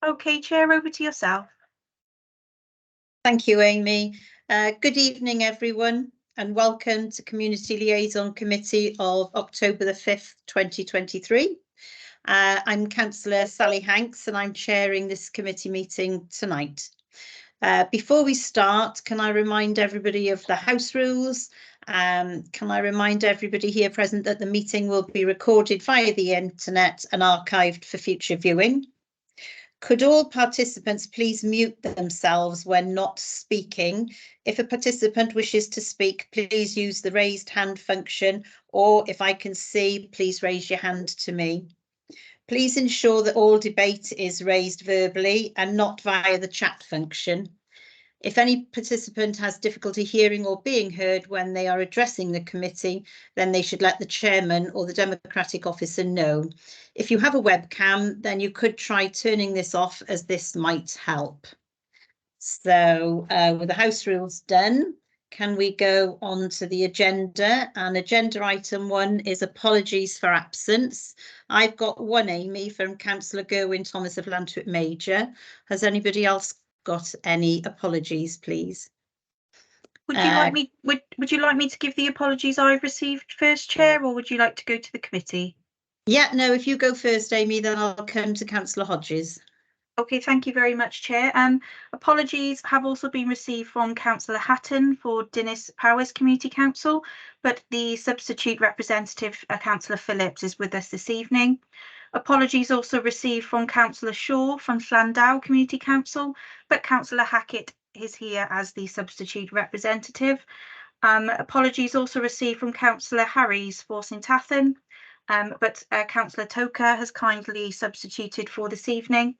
Okay, Chair, over to yourself. Thank you, Amy. Good evening, everyone, and welcome to Community Liaison Committee of October the 5th, 2023. I'm Councillor Sally Hanks, and I'm chairing this committee meeting tonight. Before we start, can I remind everybody of the house rules? Can I remind everybody here present that the meeting will be recorded via the internet and archived for future viewing? Could all participants please mute themselves when not speaking? If a participant wishes to speak, please use the raised hand function, or if I can see, please raise your hand to me. Please ensure that all debate is raised verbally and not via the chat function. If any participant has difficulty hearing or being heard when they are addressing the committee, then they should let the chairman or the democratic officer know. If you have a webcam, then you could try turning this off, as this might help. So with the house rules done, can we go on to the agenda? And agenda item 1 is apologies for absence. I've got one, Amy, from Councillor Gerwin Thomas of Lantwick Major. Has anybody else got any apologies, please? Would you like me? Would you like me to give the apologies I've received first, Chair, or would you like to go to the committee? Yeah, no. If you go first, Amy, then I'll come to Councillor Hodges. Okay, thank you very much, Chair. Apologies have also been received from Councillor Hatton for Dinas Powys Community Council, but the substitute representative, Councillor Phillips, is with us this evening. Apologies also received from Councillor Shaw from Llandow Community Council, but Councillor Hackett is here as the substitute representative. Apologies also received from Councillor Harries for St Athan, but Councillor Toker has kindly substituted for this evening.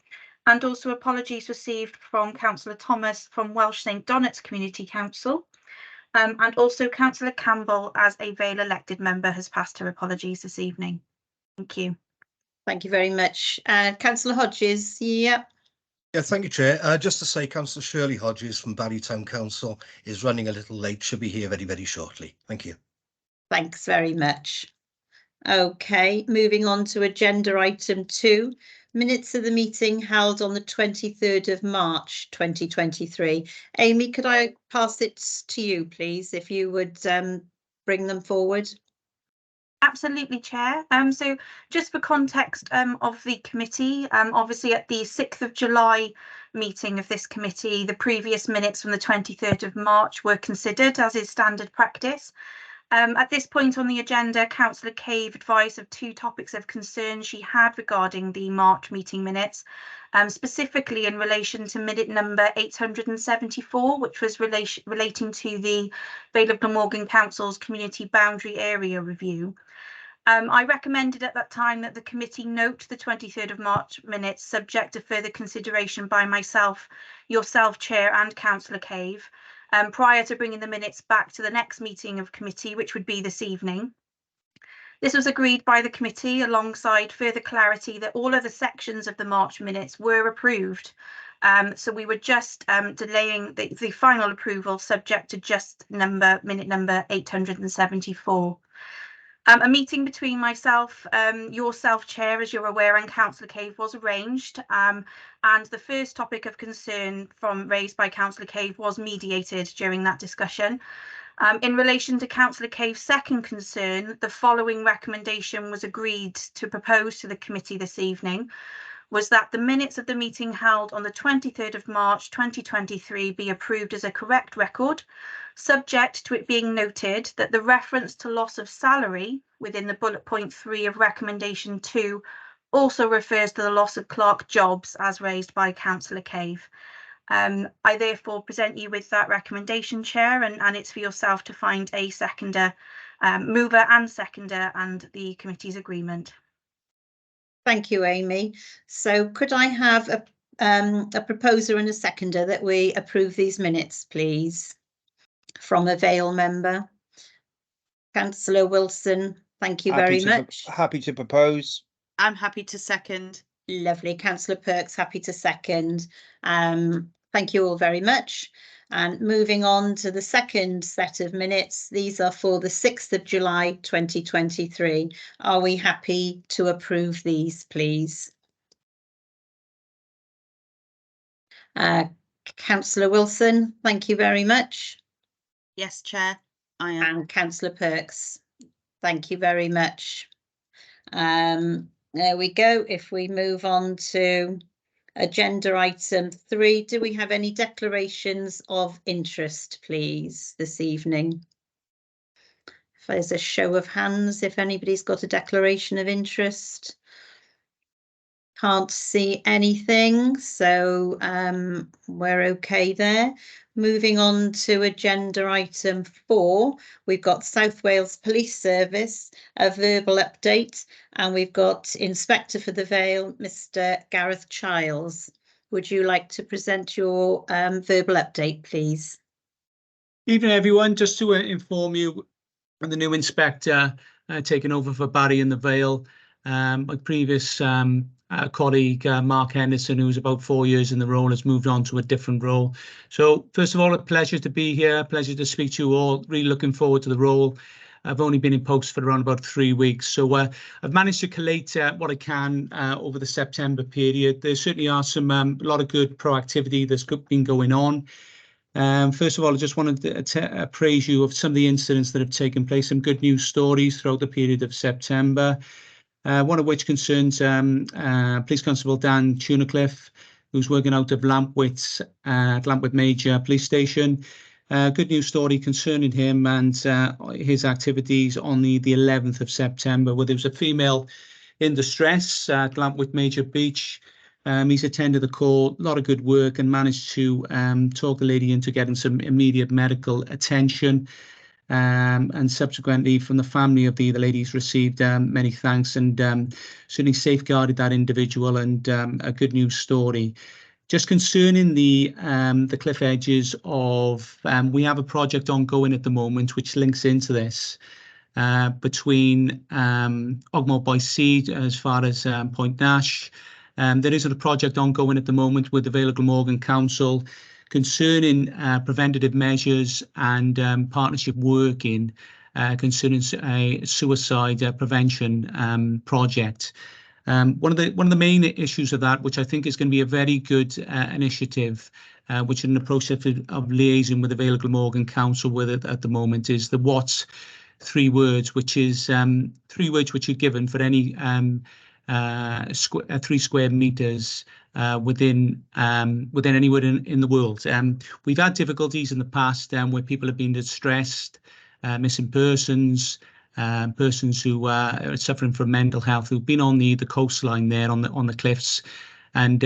And also apologies received from Councillor Thomas from Welsh St Donat's Community Council. And also Councillor Campbell, as a Vale elected member, has passed her apologies this evening. Thank you. Thank you very much. Councillor Hodges, yeah. Yeah, thank you, Chair. Just to say, Councillor Shirley Hodges from Barry Town Council is running a little late, should be here very, very shortly. Thank you. Thanks very much. Okay, moving on to agenda item 2, minutes of the meeting held on the 23rd of March 2023. Amy, could I pass it to you, please, if you would bring them forward? Absolutely, Chair. So just for context of the committee, obviously at the 6th of July meeting of this committee, the previous minutes from the 23rd of March were considered, as is standard practice. At this point on the agenda, Councillor Cave advised of 2 topics of concern she had regarding the March meeting minutes, specifically in relation to minute number 874, which was relating to the Vale of Glamorgan Council's community boundary area review. I recommended at that time that the committee note the 23rd of March minutes subject to further consideration by myself, yourself, Chair, and Councillor Cave, prior to bringing the minutes back to the next meeting of committee, which would be this evening. This was agreed by the committee alongside further clarity that all of the sections of the March minutes were approved. So we were just delaying the final approval subject to just minute number 874. A meeting between myself, yourself, Chair, as you're aware, and Councillor Cave was arranged, and the first topic of concern raised by Councillor Cave was mediated during that discussion. In relation to Councillor Cave's second concern, the following recommendation was agreed to propose to the committee this evening, was that the minutes of the meeting held on the 23rd of March 2023 be approved as a correct record, subject to it being noted that the reference to loss of salary within the bullet point 3 of recommendation 2 also refers to the loss of clerk jobs as raised by Councillor Cave. I therefore present you with that recommendation, Chair, and it's for yourself to find a seconder, mover and seconder, and the committee's agreement. Thank you, Amy. So could I have a proposer and a seconder that we approve these minutes, please, from a Vale member? Councillor Wilson, thank you very much. Happy to propose. I'm happy to second. Lovely. Councillor Perks, happy to second. Thank you all very much. And moving on to the second set of minutes, these are for the 6th of July 2023. Are we happy to approve these, please? Councillor Wilson, thank you very much. Yes, Chair, I am. And Councillor Perks, thank you very much. There we go. If we move on to agenda item 3, do we have any declarations of interest, please, this evening? If there's a show of hands, if anybody's got a declaration of interest. Can't see anything, so we're okay there. Moving on to agenda item 4, we've got South Wales Police Service, a verbal update, and we've got Inspector for the Vale, Mr. Gareth Childs. Would you like to present your verbal update, please? Evening, everyone. Just to inform you, I'm the new inspector taking over for Barry in the Vale. My previous colleague, Mark Henderson, who was about 4 years in the role, has moved on to a different role. So first of all, a pleasure to be here, a pleasure to speak to you all. Really looking forward to the role. I've only been in post for around about 3 weeks, so I've managed to collate what I can over the September period. There certainly are a lot of good proactivity that's been going on. First of all, I just wanted to praise you of some of the incidents that have taken place, some good news stories throughout the period of September. One of which concerns Police Constable Dan Tunacliffe, who's working out of Lamp-Wyt Major Police Station. Good news story concerning him and his activities on the 11th of September, where there was a female in distress at Lamp-Wyt Major Beach. He's attended the call, a lot of good work, and managed to talk the lady into getting some immediate medical attention. And subsequently from the family of the ladies received many thanks, and certainly safeguarded that individual, and a good news story. Just concerning the cliff edges of, we have a project ongoing at the moment which links into this between Ogmore by Sea as far as Point Nash. There is a project ongoing at the moment with the Vale of Glamorgan Council concerning preventative measures and partnership working concerning a suicide prevention project. One of the main issues of that, which I think is going to be a very good initiative, which is in the process of liaising with the Vale of Glamorgan Council with it at the moment, is the WATS 3 words, which is 3 words which are given for any 3 square meters within anywhere in the world. We've had difficulties in the past where people have been distressed, missing persons, persons who are suffering from mental health, who've been on the coastline there on the cliffs, and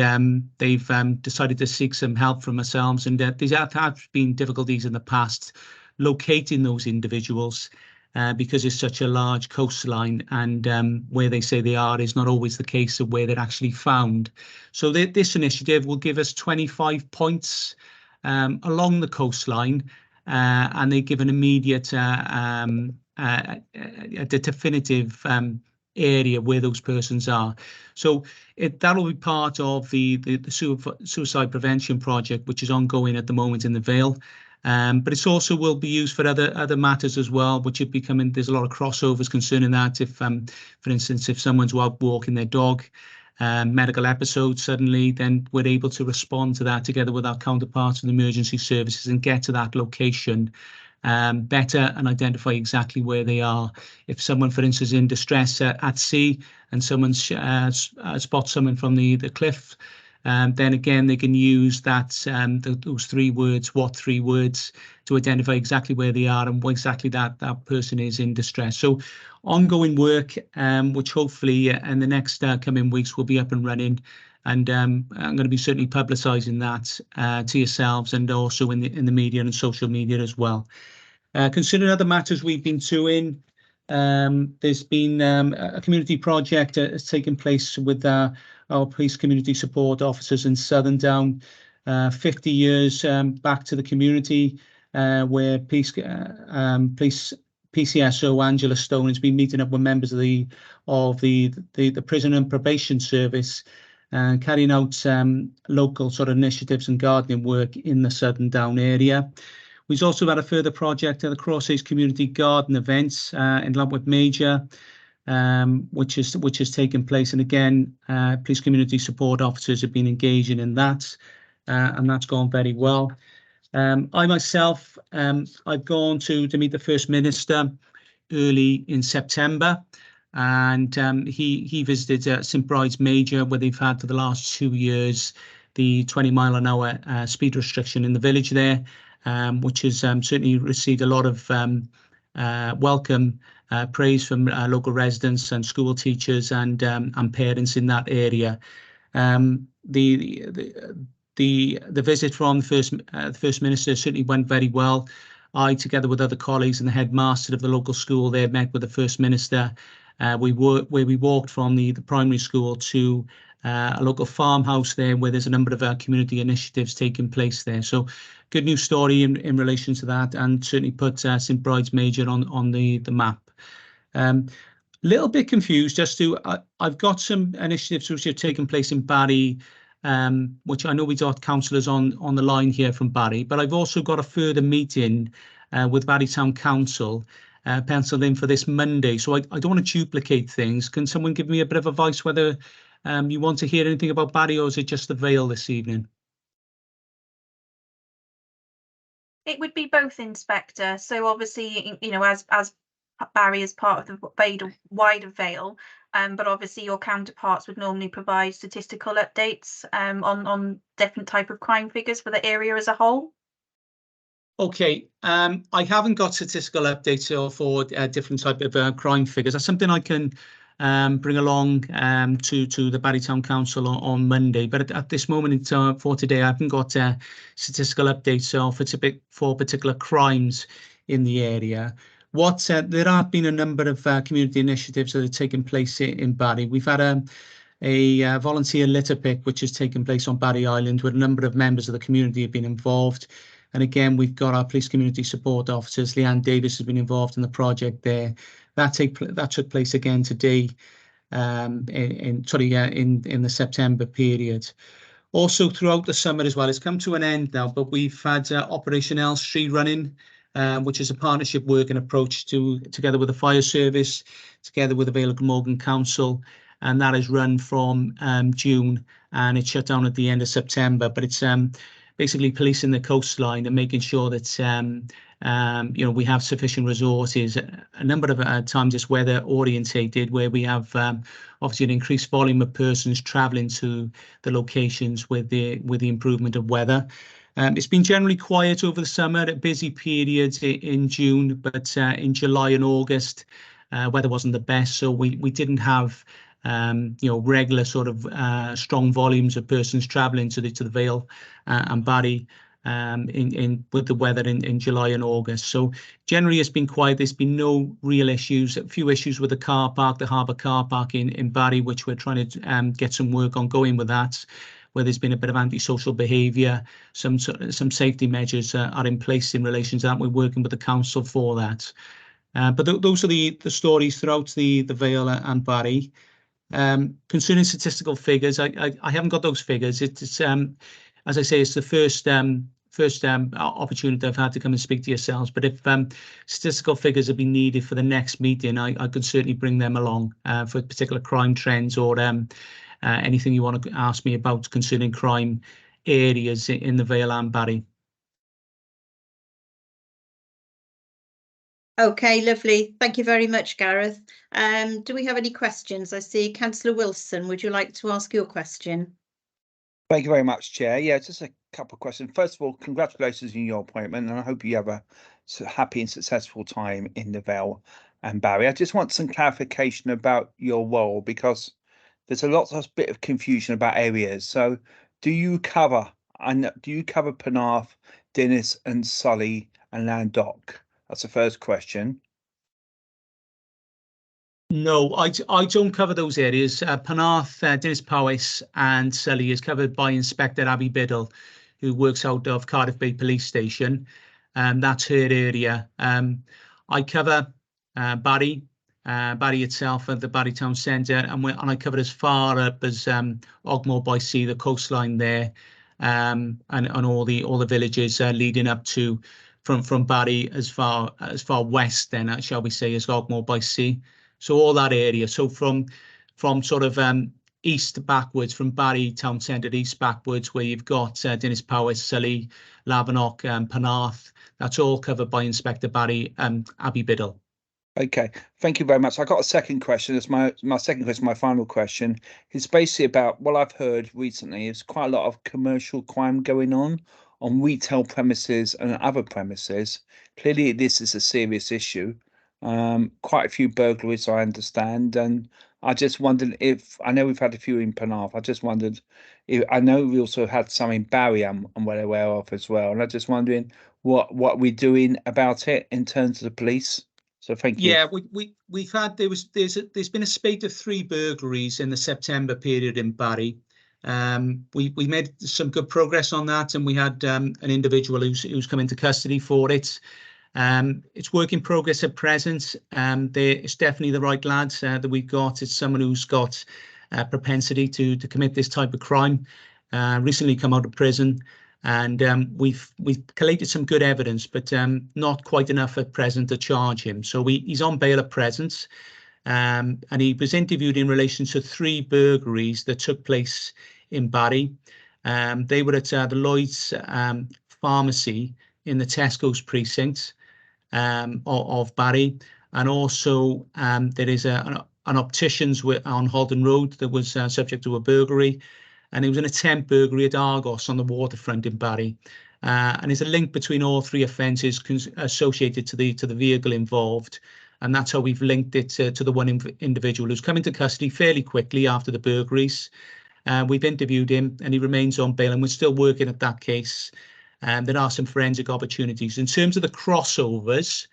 they've decided to seek some help from ourselves. And there have been difficulties in the past locating those individuals. Because it's such a large coastline, and where they say they are is not always the case of where they're actually found. So this initiative will give us 25 points along the coastline, and they give an immediate, a definitive area where those persons are. So that'll be part of the suicide prevention project, which is ongoing at the moment in the Vale. But it's also will be used for other matters as well, which are becoming, there's a lot of crossovers concerning that. If, for instance, if someone's out walking their dog, medical episode suddenly, then we're able to respond to that together with our counterparts in the emergency services and get to that location better and identify exactly where they are. If someone, for instance, is in distress at sea and someone spots someone from the cliff, then again, they can use that those 3 words, what 3 words, to identify exactly where they are and exactly that person is in distress. So ongoing work, which hopefully in the next coming weeks will be up and running. And I'm going to be certainly publicising that to yourselves and also in the media and social media as well. Considering other matters we've been doing, there's been a community project has taken place with our police community support officers in Southern Down, 50 years back to the community, where police PCSO Angela Stone has been meeting up with members of the prison and probation service, carrying out local sort of initiatives and gardening work in the Southern Down area. We've also had a further project at the Crossays Community Garden events in Lamp-Wyt Major, which has taken place, and again, police community support officers have been engaging in that. and that's gone very well. I myself, I've gone to meet the First Minister early in September, and he visited St Bride's Major, where they've had for the last 2 years the 20-mile-an-hour speed restriction in the village there, which has certainly received a lot of welcome praise from local residents and school teachers and parents in that area. The visit from the First Minister certainly went very well. I, together with other colleagues and the headmaster of the local school there, met with the First Minister. We walked from the primary school to a local farmhouse there, where there's a number of community initiatives taking place there. So good news story in relation to that, and certainly put St Bride's Major on the map. Little bit confused as to I've got some initiatives which have taken place in Barry, which I know we've got councillors on the line here from Barry, but I've also got a further meeting with Barry Town Council penciled in for this Monday. So I don't want to duplicate things. Can someone give me a bit of advice whether you want to hear anything about Barry, or is it just the Vale this evening? It would be both, Inspector. So obviously, you know, as Barry is part of the wider Vale, but obviously your counterparts would normally provide statistical updates on different type of crime figures for the area as a whole. Okay, I haven't got statistical updates for different type of crime figures. That's something I can bring along to the Barry Town Council on Monday. But at this moment for today, I haven't got statistical updates for particular crimes in the area. There have been a number of community initiatives that have taken place in Barry. We've had a volunteer litter pick which has taken place on Barry Island, where a number of members of the community have been involved. And again, we've got our police community support officers. Leanne Davis has been involved in the project there. That took place again today, in the September period. Also throughout the summer as well, it's come to an end now, but we've had Operation Elstree running, which is a partnership working approach together with the fire service, together with the Vale of Glamorgan Council, and that is run from June, and it shut down at the end of September. But it's basically policing the coastline and making sure that we have sufficient resources. A number of times it's weather orientated, where we have obviously an increased volume of persons travelling to the locations with the improvement of weather. It's been generally quiet over the summer, at busy periods in June, but in July and August, weather wasn't the best, so we didn't have regular sort of strong volumes of persons travelling to the Vale and Barry with the weather in July and August. So generally it's been quiet. There's been no real issues. A few issues with the car park, the harbour car park in Barry, which we're trying to get some work ongoing with that, where there's been a bit of antisocial behaviour. Some safety measures are in place in relation to that. We're working with the council for that. But those are the stories throughout the Vale and Barry. Concerning statistical figures, I haven't got those figures. It's as I say, it's the first opportunity I've had to come and speak to yourselves. But if statistical figures have been needed for the next meeting, I could certainly bring them along for particular crime trends, or anything you want to ask me about concerning crime areas in the Vale and Barry. Okay, lovely. Thank you very much, Gareth. Do we have any questions? I see Councillor Wilson. Would you like to ask your question? Thank you very much, Chair. Yeah, just a couple of questions. First of all, congratulations on your appointment, and I hope you have a happy and successful time in the Vale and Barry. I just want some clarification about your role, because there's a lot of bit of confusion about areas. So do you cover Penarth, Dinas and Sully and Landock? That's the first question. No, I don't cover those areas. Penarth, Dinas Powys and Sully is covered by Inspector Abby Biddle, who works out of Cardiff Bay Police Station. That's her area. I cover Barry itself at the Barry Town Centre, and I cover as far up as Ogmore by Sea, the coastline there, and all the villages leading up to from Barry as far west then, shall we say, as Ogmore by Sea. So all that area. So from sort of east backwards, from Barry town centre east backwards, where you've got Dinas Powys, Sully, Lavernock, Penarth. That's all covered by Inspector Barry Abbey Biddle. Okay, thank you very much. I got a second question. It's my second question, my final question. It's basically about what I've heard recently is quite a lot of commercial crime going on retail premises and other premises. Clearly, this is a serious issue. Quite a few burglaries, I understand, and I just wondered if, I know we've had a few in Penarth, I just wondered if, I know we also had some in Barry I'm well aware of as well, and I'm just wondering what we're doing about it in terms of the police. So thank you. Yeah, we've had there's been a spate of 3 burglaries in the September period in Barry. We made some good progress on that, and we had an individual who's come into custody for it. It's work in progress at present. It's definitely the right lads that we've got. It's someone who's got propensity to commit this type of crime. Recently come out of prison. And we've collated some good evidence, but not quite enough at present to charge him. So he's on bail at present, and he was interviewed in relation to 3 burglaries that took place in Barry. They were at the Lloyd's pharmacy in the Tesco's precinct of Barry, and also there is an optician's on Holden Road that was subject to a burglary. And it was an attempt burglary at Argos on the waterfront in Barry. And there's a link between all 3 offences associated to the vehicle involved. And that's how we've linked it to the one individual who's come into custody fairly quickly after the burglaries. We've interviewed him and he remains on bail, and we're still working at that case. There are some forensic opportunities. In terms of the crossovers,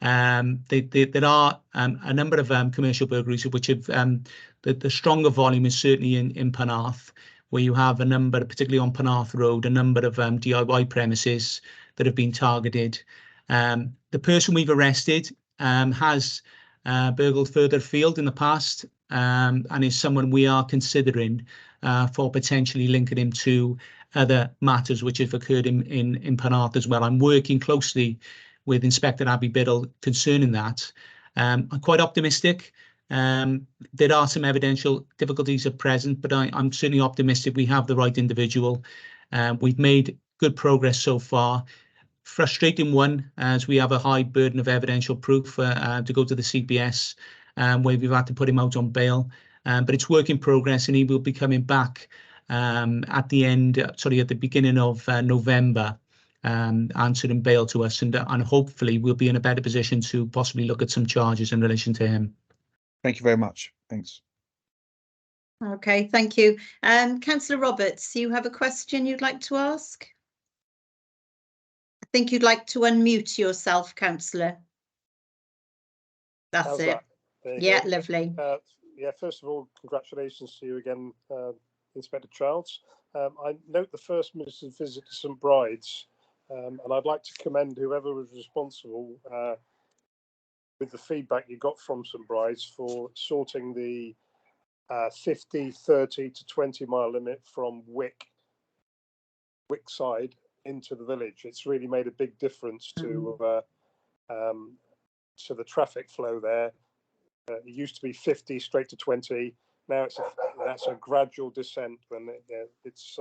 there are a number of commercial burglaries which have the stronger volume is certainly in Penarth, where you have a number, particularly on Penarth Road, a number of DIY premises that have been targeted. The person we've arrested has burgled further afield in the past, and is someone we are considering for potentially linking him to other matters which have occurred in Penarth as well. I'm working closely with Inspector Abbey Biddle concerning that. I'm quite optimistic. There are some evidential difficulties at present, but I'm certainly optimistic we have the right individual. We've made good progress so far. Frustrating one, as we have a high burden of evidential proof to go to the CPS, where we've had to put him out on bail. But it's work in progress, and he will be coming back at the beginning of November, answering bail to us, and hopefully we'll be in a better position to possibly look at some charges in relation to him. Thank you very much. Thanks. Okay, thank you. Councillor Roberts, you have a question you'd like to ask? I think you'd like to unmute yourself, Councillor. That's it. Yeah, lovely. Yeah, first of all, congratulations to you again, Inspector Childs. I note the First Minister's visit to St Bride's, and I'd like to commend whoever was responsible with the feedback you got from St Bride's for sorting the 50, 30 to 20 mile limit from Wick side into the village. It's really made a big difference to the traffic flow there. It used to be 50 straight to 20. Now that's a gradual descent when it's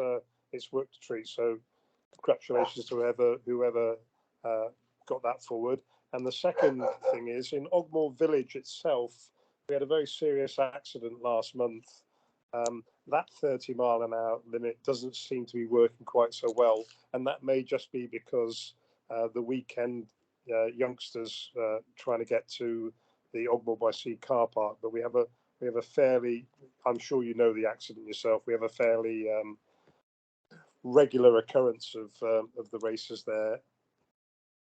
worked a treat. So congratulations to whoever got that forward. And the second thing is, in Ogmore Village itself, we had a very serious accident last month. That 30 mile an hour limit doesn't seem to be working quite so well, and that may just be because the weekend youngsters trying to get to the Ogmore by Sea car park. But we have a fairly, I'm sure you know the accident yourself, we have a fairly regular occurrence of the races there.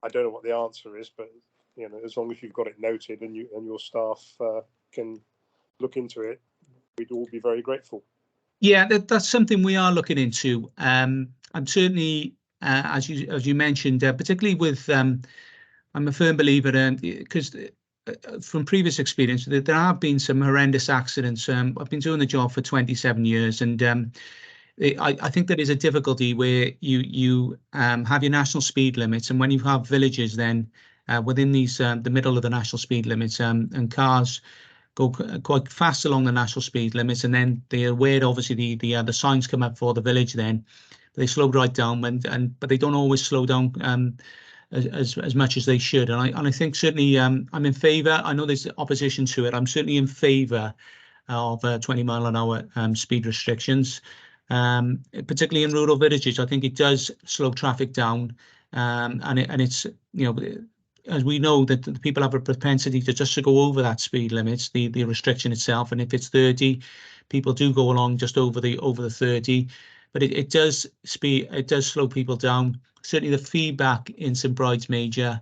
I don't know what the answer is, but you know, as long as you've got it noted and your staff can look into it, we'd all be very grateful. Yeah, that's something we are looking into. I'm certainly, as you mentioned, particularly with, I'm a firm believer, because from previous experience, there have been some horrendous accidents. I've been doing the job for 27 years, and I think there is a difficulty where you have your national speed limits, and when you have villages then within these the middle of the national speed limits, and cars go quite fast along the national speed limits, and then they're aware, obviously, the signs come up for the village. Then they slow right down, but they don't always slow down as much as they should. And I think certainly I'm in favour. I know there's opposition to it. I'm certainly in favour of 20-mile-an-hour speed restrictions, particularly in rural villages. I think it does slow traffic down, and it's, you know, as we know, that the people have a propensity to just to go over that speed limits, the restriction itself. And if it's 30, people do go along just over the 30. But it does slow people down. Certainly the feedback in St Bride's Major,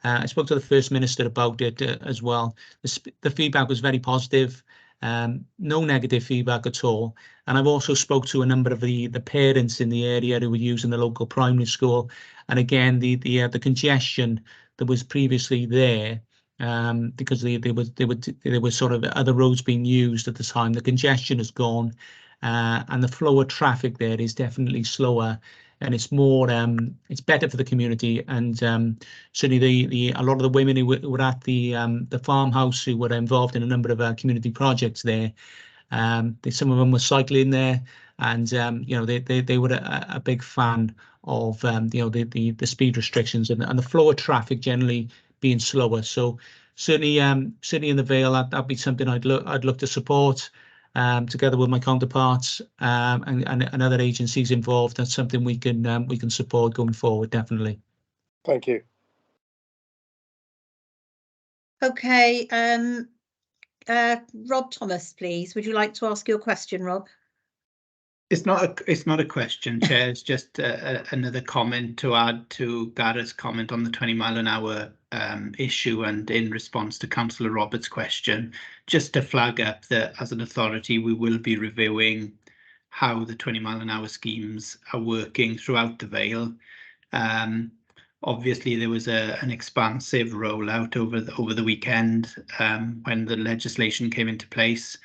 I spoke to the First Minister about it as well. The feedback was very positive, no negative feedback at all. And I've also spoke to a number of the parents in the area who were using the local primary school. And again, the congestion that was previously there, because there were sort of other roads being used at the time, the congestion has gone, and the flow of traffic there is definitely slower, and it's more it's better for the community. And certainly a lot of the women who were at the farmhouse, who were involved in a number of community projects there, some of them were cycling there, and you know, they were a big fan of you know, the speed restrictions and the flow of traffic generally being slower. So certainly in the Vale, that'd be something I'd look to support, together with my counterparts, and other agencies involved. That's something we can support going forward, definitely. Thank you. Okay, Rob Thomas, please. Would you like to ask your question, Rob? It's not a question, Chair. It's just another comment to add to Gareth's comment on the 20-mile-an-hour issue, and in response to Councillor Roberts' question, just to flag up that as an authority we will be reviewing how the 20-mile-an-hour schemes are working throughout the Vale. Obviously, there was an expansive rollout over the weekend when the legislation came into place.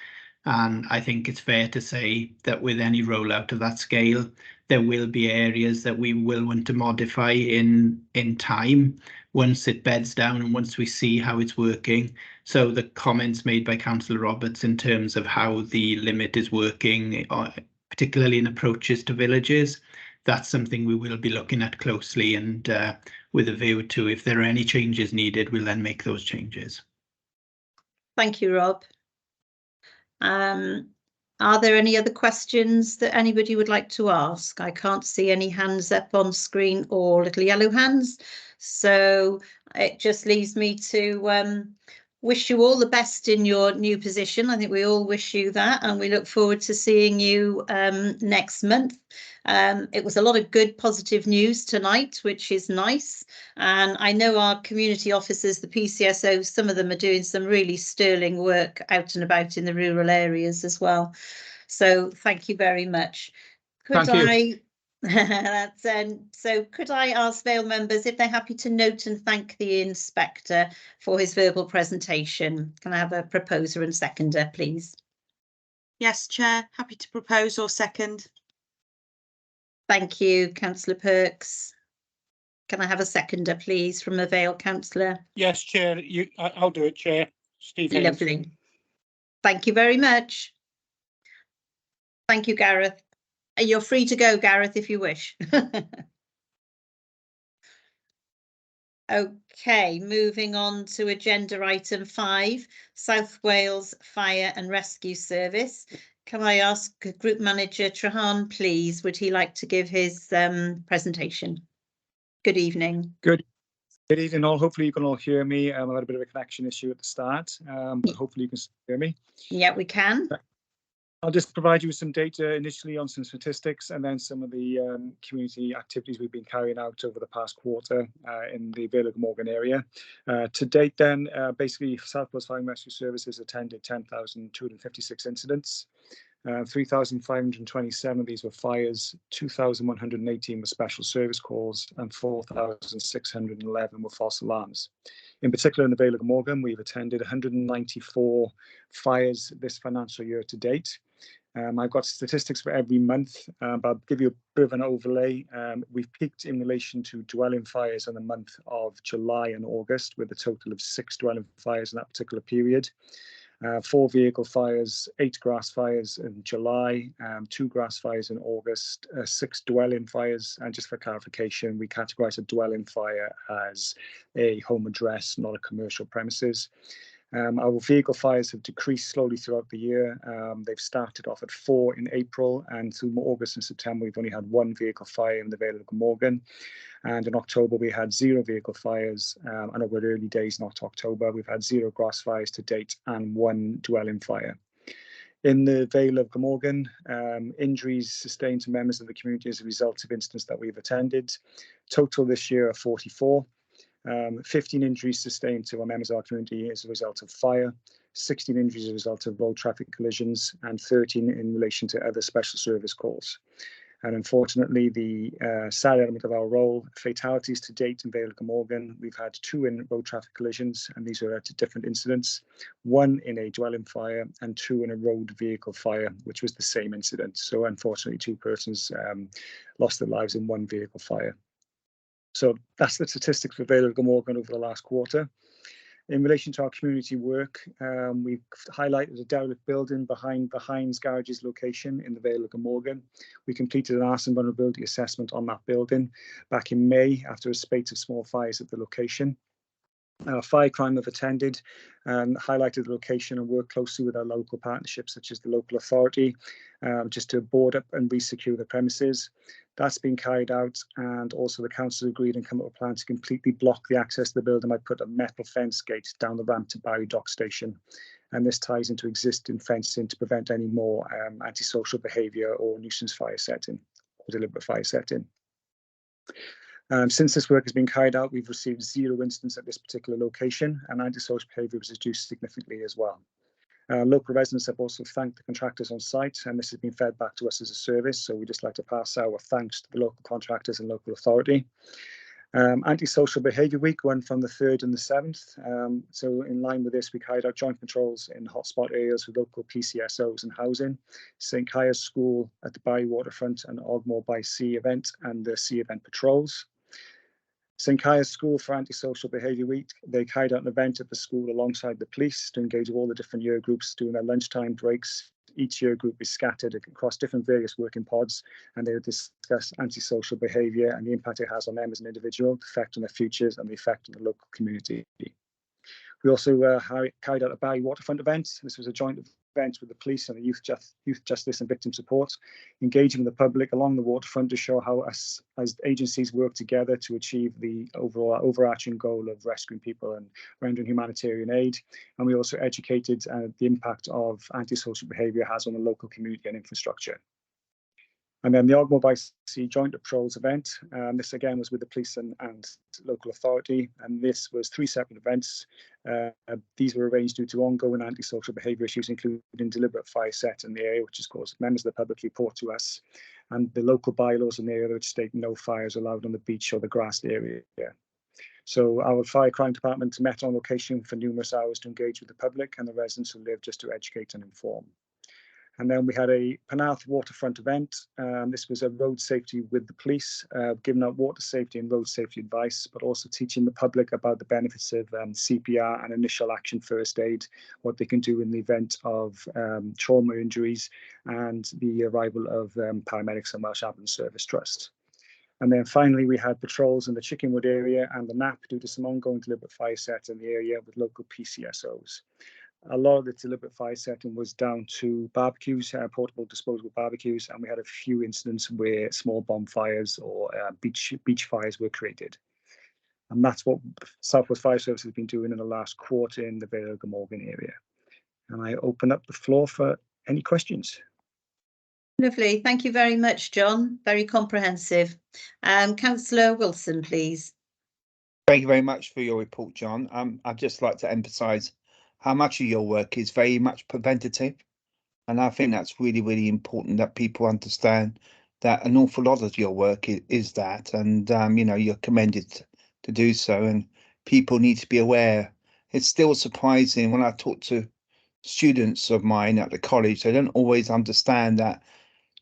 And I think it's fair to say that with any rollout of that scale, there will be areas that we will want to modify in time once it beds down and once we see how it's working. So the comments made by Councillor Roberts in terms of how the limit is working, particularly in approaches to villages, that's something we will be looking at closely, and with a view to, if there are any changes needed, we'll then make those changes. Thank you, Rob. Are there any other questions that anybody would like to ask? I can't see any hands up on screen or little yellow hands. So it just leaves me to wish you all the best in your new position. I think we all wish you that, and we look forward to seeing you next month. It was a lot of good positive news tonight, which is nice. And I know our community officers, the PCSOs, some of them are doing some really sterling work out and about in the rural areas as well. So thank you very much. Thank you. So could I ask Vale members if they're happy to note and thank the inspector for his verbal presentation? Can I have a proposer and seconder, please? Yes, Chair. Happy to propose or second. Thank you, Councillor Perks. Can I have a seconder, please, from a Vale councillor? Yes, Chair. I'll do it, Chair. Steve. Lovely. Thank you very much. Thank you, Gareth. You're free to go, Gareth, if you wish. Okay, moving on to agenda item 5, South Wales Fire and Rescue Service. Can I ask Group Manager Trahan, please? Would he like to give his presentation? Good evening. Good evening all. Hopefully you can all hear me. I had a bit of a connection issue at the start, but hopefully you can hear me. Yeah, we can. I'll just provide you with some data initially on some statistics, and then some of the community activities we've been carrying out over the past quarter in the Vale of Glamorgan area. To date then, basically South Wales Fire and Rescue Services attended 10,256 incidents. 3,527 of these were fires, 2,118 were special service calls, and 4,611 were false alarms. In particular, in the Vale of Glamorgan, we've attended 194 fires this financial year to date. I've got statistics for every month, but I'll give you a bit of an overlay. We've peaked in relation to dwelling fires in the month of July and August, with a total of 6 dwelling fires in that particular period. 4 vehicle fires, 8 grass fires in July, 2 grass fires in August, 6 dwelling fires. And just for clarification, we categorise a dwelling fire as a home address, not a commercial premises. Our vehicle fires have decreased slowly throughout the year. They've started off at 4 in April, and through August and September, we've only had 1 vehicle fire in the Vale of Glamorgan. And in October, we had 0 vehicle fires. And over early days, not October, we've had 0 grass fires to date and 1 dwelling fire. In the Vale of Glamorgan, injuries sustained to members of the community as a result of incidents that we've attended. Total this year are 44. 15 injuries sustained to our members of our community as a result of fire, 16 injuries as a result of road traffic collisions, and 13 in relation to other special service calls. And unfortunately, the sad element of our role, fatalities to date in Vale of Glamorgan, we've had 2 in road traffic collisions, and these are at different incidents, 1 in a dwelling fire and 2 in a road vehicle fire, which was the same incident. So unfortunately, 2 persons lost their lives in 1 vehicle fire. So that's the statistics for Vale of Glamorgan over the last quarter. In relation to our community work, we've highlighted a derelict building behind the Heinz Garages location in the Vale of Glamorgan. We completed an arson vulnerability assessment on that building back in May after a spate of small fires at the location. Fire crime have attended and highlighted the location and worked closely with our local partnerships, such as the local authority, just to board up and re-secure the premises. That's been carried out, and also the council agreed and come up with a plan to completely block the access to the building by put a metal fence gate down the ramp to Barry Dock Station. And this ties into existing fencing to prevent any more antisocial behaviour or nuisance fire setting or deliberate fire setting. Since this work has been carried out, we've received 0 incidents at this particular location, and antisocial behaviour was reduced significantly as well. Local residents have also thanked the contractors on site, and this has been fed back to us as a service. So we'd just like to pass our thanks to the local contractors and local authority. Antisocial Behaviour Week went from the 3rd and the 7th. So in line with this, we carried out joint patrols in hotspot areas with local PCSOs and housing, St Caius School at the Barry Waterfront and Ogmore by Sea event and the Sea event patrols. St Caius School for Antisocial Behaviour Week, they carried out an event at the school alongside the police to engage with all the different year groups during their lunchtime breaks. Each year group is scattered across different various working pods, and they would discuss antisocial behaviour and the impact it has on them as an individual, the effect on their futures and the effect on the local community. We also carried out a Barry Waterfront event. This was a joint event with the police and the Youth Justice and Victim Support, engaging with the public along the waterfront to show how us as agencies work together to achieve the overall overarching goal of rescuing people and rendering humanitarian aid. And we also educated the impact of antisocial behaviour has on the local community and infrastructure. And then the Ogmore by Sea Joint Patrols event. This again was with the police and local authority, and this was 3 separate events. These were arranged due to ongoing antisocial behaviour issues, including deliberate fire set in the area, which has caused members of the public report to us, and the local bylaws in the area which state no fires allowed on the beach or the grassed area. So our fire crime department met on location for numerous hours to engage with the public and the residents who live, just to educate and inform. And then we had a Penarth waterfront event. This was a road safety with the police, giving out water safety and road safety advice, but also teaching the public about the benefits of CPR and initial action first aid, what they can do in the event of trauma injuries and the arrival of paramedics and Welsh Ambulance Service Trust. And then finally, we had patrols in the Chickenwood area and the Knapp due to some ongoing deliberate fire sets in the area with local PCSOs. A lot of the deliberate fire setting was down to barbecues, portable disposable barbecues, and we had a few incidents where small bonfires or beach fires were created. And that's what South West Fire Service has been doing in the last quarter in the Vale of Glamorgan area. And I open up the floor for any questions. Lovely. Thank you very much, John. Very comprehensive. Councillor Wilson, please. Thank you very much for your report, John. I'd just like to emphasise how much of your work is very much preventative. And I think that's really, really important that people understand that an awful lot of your work is that. And, you know, you're commended to do so. And people need to be aware. It's still surprising when I talk to students of mine at the college, they don't always understand that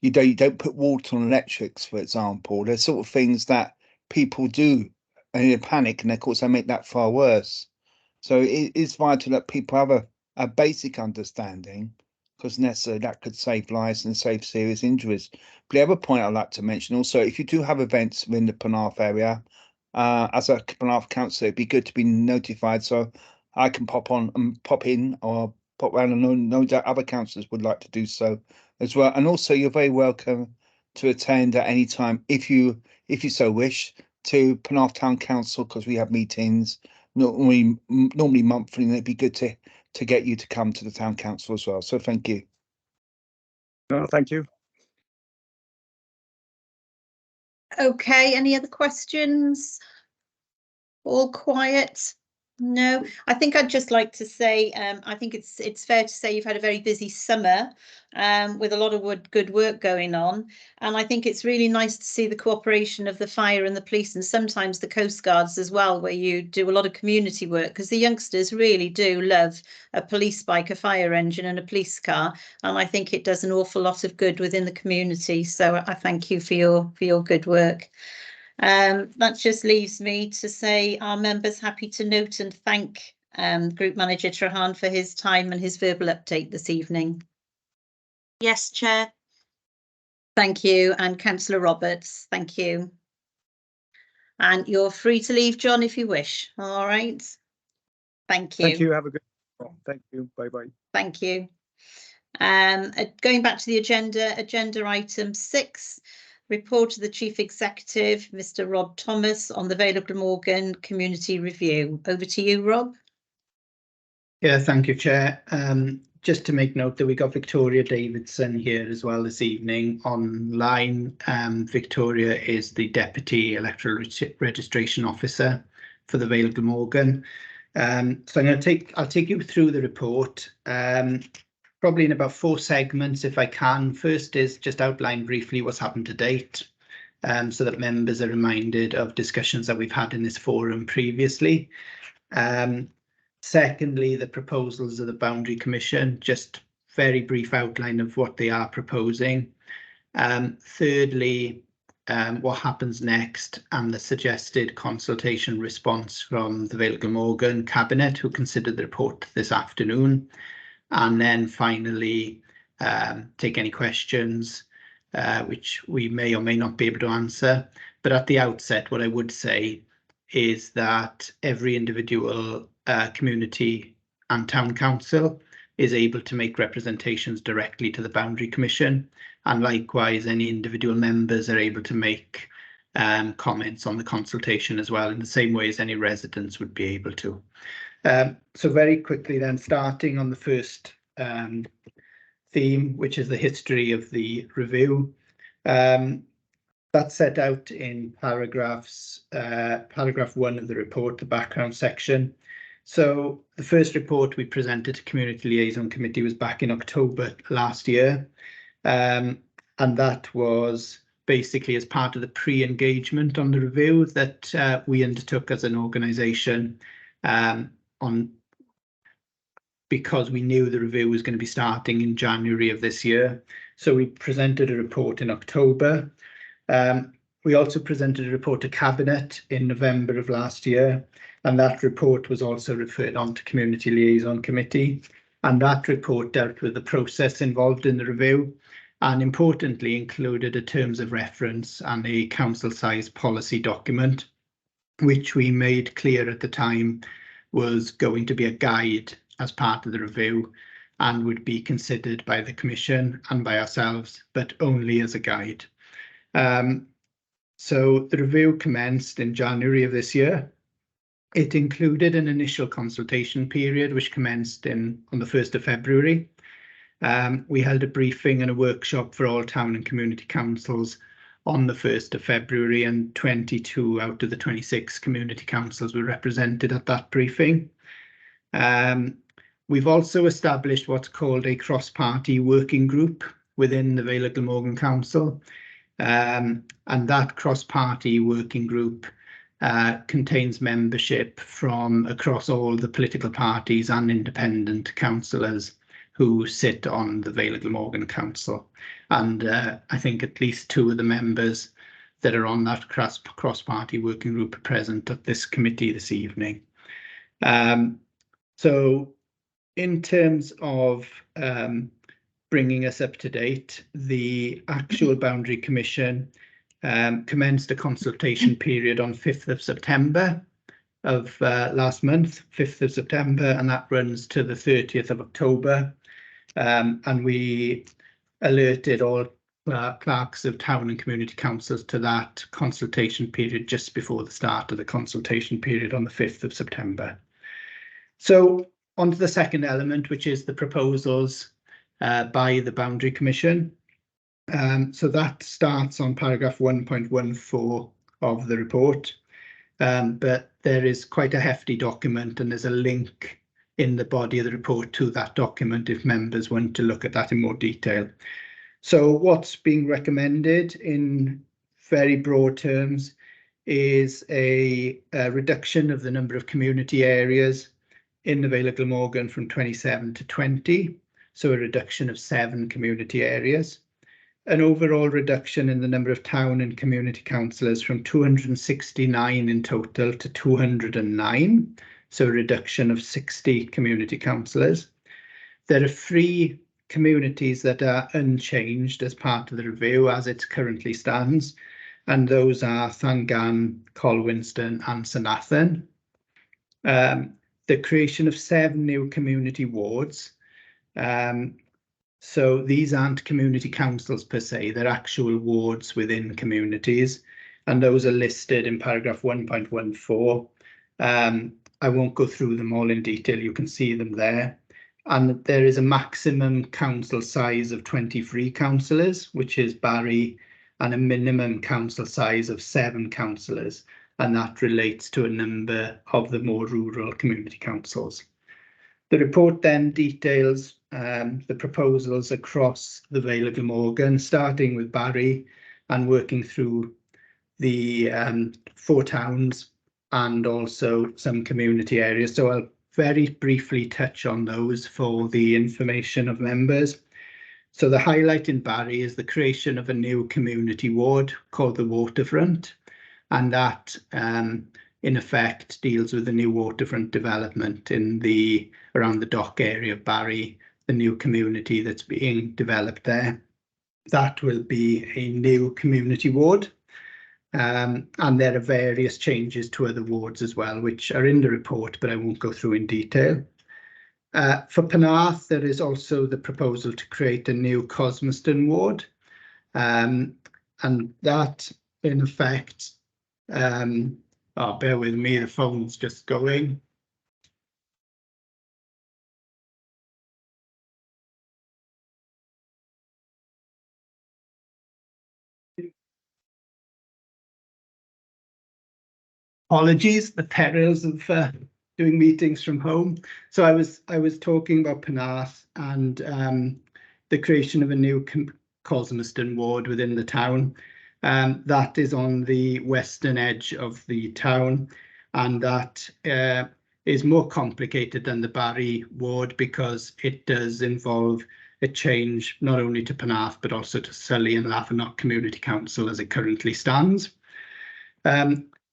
you don't put water on electrics, for example. There's sort of things that people do and they panic, and of course they make that far worse. So it is vital that people have a basic understanding, because necessarily that could save lives and save serious injuries. But the other point I'd like to mention also, if you do have events within the Penarth area, as a Penarth councillor, it'd be good to be notified so I can pop on and pop in or pop around, and no doubt other councillors would like to do so as well. And also, you're very welcome to attend at any time if you so wish to Penarth Town Council, because we have meetings normally monthly, and it'd be good to get you to come to the Town Council as well. So thank you. No, thank you. Okay, any other questions? All quiet? No, I think I'd just like to say, I think it's fair to say you've had a very busy summer with a lot of good work going on. And I think it's really nice to see the cooperation of the fire and the police, and sometimes the Coast Guards as well, where you do a lot of community work, because the youngsters really do love a police bike, a fire engine and a police car. And I think it does an awful lot of good within the community. So I thank you for your good work. That just leaves me to say our members happy to note and thank Group Manager Trahan for his time and his verbal update this evening. Yes, Chair. Thank you. And Councillor Roberts, thank you. And you're free to leave, John, if you wish. All right. Thank you. Thank you. Have a good one. Thank you. Bye-bye. Thank you. Going back to the agenda item 6. Report to the Chief Executive, Mr. Rob Thomas, on the Vale of Glamorgan Community Review. Over to you, Rob. Yeah, thank you, Chair. Just to make note that we got Victoria Davidson here as well this evening online. Victoria is the Deputy Electoral Registration Officer for the Vale of Glamorgan. So I'll take you through the report. Probably in about 4 segments, if I can. First is just outline briefly what's happened to date, so that members are reminded of discussions that we've had in this forum previously. Secondly, the proposals of the Boundary Commission, just very brief outline of what they are proposing. Thirdly, what happens next, and the suggested consultation response from the Vale of Glamorgan Cabinet, who considered the report this afternoon. And then finally, take any questions which we may or may not be able to answer. But at the outset, what I would say is that every individual community and town council is able to make representations directly to the Boundary Commission, and likewise any individual members are able to make comments on the consultation as well, in the same way as any residents would be able to. So very quickly then, starting on the first theme, which is the history of the review. That's set out in paragraph 1 of the report, the background section. So the first report we presented to Community Liaison Committee was back in October last year. And that was basically as part of the pre-engagement on the review that we undertook as an organisation, because we knew the review was going to be starting in January of this year. So we presented a report in October. We also presented a report to Cabinet in November of last year, and that report was also referred on to Community Liaison Committee. And that report dealt with the process involved in the review, and importantly included a terms of reference and a council-sized policy document, which we made clear at the time was going to be a guide as part of the review and would be considered by the Commission and by ourselves, but only as a guide. So the review commenced in January of this year. It included an initial consultation period, which commenced on the 1st of February. We held a briefing and a workshop for all town and community councils on the 1st of February, and 22 out of the 26 community councils were represented at that briefing. We've also established what's called a cross-party working group within the Vale of Glamorgan Council. And that cross-party working group contains membership from across all the political parties and independent councillors who sit on the Vale of Glamorgan Council. And I think at least 2 of the members that are on that cross-party working group are present at this committee this evening. So in terms of bringing us up to date, the actual Boundary Commission commenced a consultation period on 5th of September of last month, 5th of September, and that runs to the 30th of October. And we alerted all clerks of town and community councils to that consultation period just before the start of the consultation period on the 5th of September. So on to the second element, which is the proposals by the Boundary Commission. So that starts on paragraph 1.14 of the report, but there is quite a hefty document, and there's a link in the body of the report to that document if members want to look at that in more detail. So what's being recommended in very broad terms is a reduction of the number of community areas in the Vale of Glamorgan from 27 to 20, so a reduction of 7 community areas. An overall reduction in the number of town and community councillors from 269 in total to 209, so a reduction of 60 community councillors. There are 3 communities that are unchanged as part of the review as it currently stands, and those are Llangan, Colwinston and Llanathan. The creation of 7 new community wards. So these aren't community councils per se, they're actual wards within communities, and those are listed in paragraph 1.14. I won't go through them all in detail, you can see them there. And there is a maximum council size of 23 councillors, which is Barry, and a minimum council size of 7 councillors, and that relates to a number of the more rural community councils. The report then details the proposals across the Vale of Glamorgan, starting with Barry and working through the 4 towns and also some community areas. So I'll very briefly touch on those for the information of members. So the highlight in Barry is the creation of a new community ward called the Waterfront, and that in effect deals with the new waterfront development in around the dock area of Barry, the new community that's being developed there. That will be a new community ward, and there are various changes to other wards as well, which are in the report, but I won't go through in detail. For Penarth, there is also the proposal to create a new Cosmoston ward, and that in effect, bear with me, the phone's just going. Apologies, the perils of doing meetings from home. So I was talking about Penarth and the creation of a new Cosmoston ward within the town. That is on the western edge of the town, and that is more complicated than the Barry ward because it does involve a change not only to Penarth but also to Sully and Lavernock Community Council as it currently stands.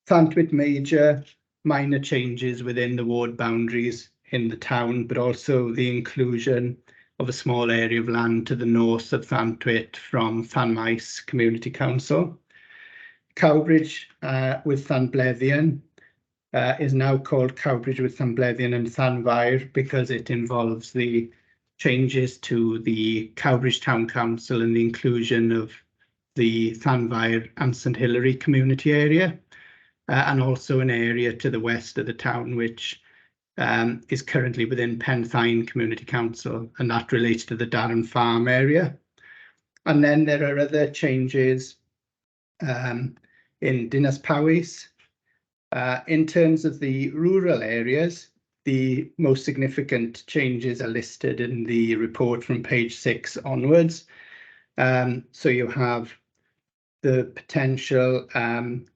Llantwit Major, minor changes within the ward boundaries in the town, but also the inclusion of a small area of land to the north of Llantwit from Llanmaes Community Council. Cowbridge with Llanblethian is now called Cowbridge with Llanblethian and Llanfair because it involves the changes to the Cowbridge Town Council and the inclusion of the Llanfair and St Hilary community area, and also an area to the west of the town which is currently within Penthine Community Council, and that relates to the Darren Farm area. And then there are other changes in Dinas Powys. In terms of the rural areas, the most significant changes are listed in the report from page 6 onwards. So you have the potential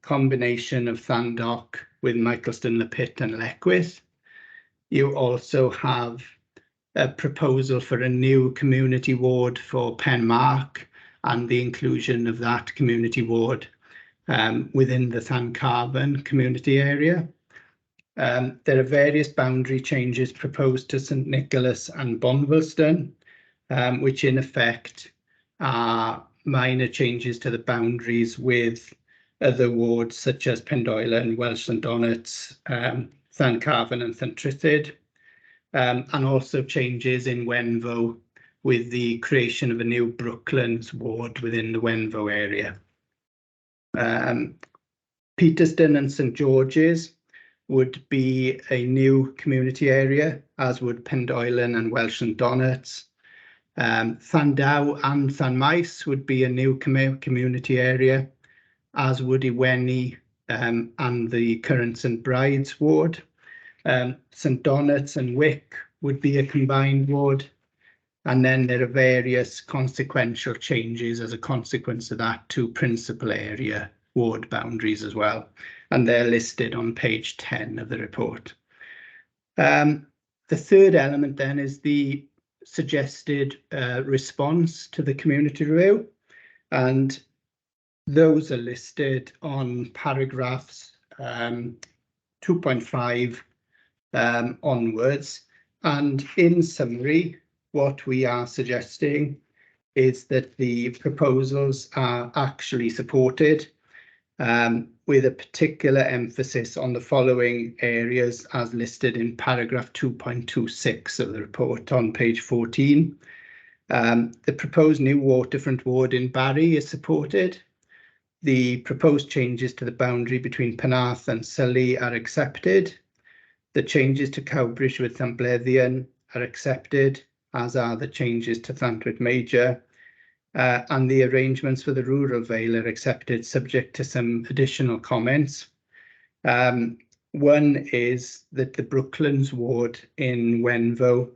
combination of Llandoch with Michelstone, Le Pit and Leckwith. You also have a proposal for a new community ward for Penmark and the inclusion of that community ward within the Llancarvan community area. There are various boundary changes proposed to St Nicholas and Bonvilston, which in effect are minor changes to the boundaries with other wards such as Pendoilen, Welsh St Donats, Llancarvan and Llantrythid, and also changes in Wenvo with the creation of a new Brooklands ward within the Wenvo area. Peterston and St George's would be a new community area, as would Pendoilen and Welsh St Donats. Llandow and Llanmaes would be a new community area, as would Iweni and the current St Bride's ward. St Donats and Wick would be a combined ward. And then there are various consequential changes as a consequence of that to principal area ward boundaries as well. And they're listed on page 10 of the report. The third element then is the suggested response to the community review. And those are listed on paragraphs 2.5 onwards. And in summary, what we are suggesting is that the proposals are actually supported, with a particular emphasis on the following areas as listed in paragraph 2.26 of the report on page 14. The proposed new waterfront ward in Barry is supported. The proposed changes to the boundary between Penarth and Sully are accepted. The changes to Cowbridge with Llanblethian are accepted, as are the changes to Llantwit Major, and the arrangements for the rural vale are accepted, subject to some additional comments. One is that the Brooklands ward in Wenvo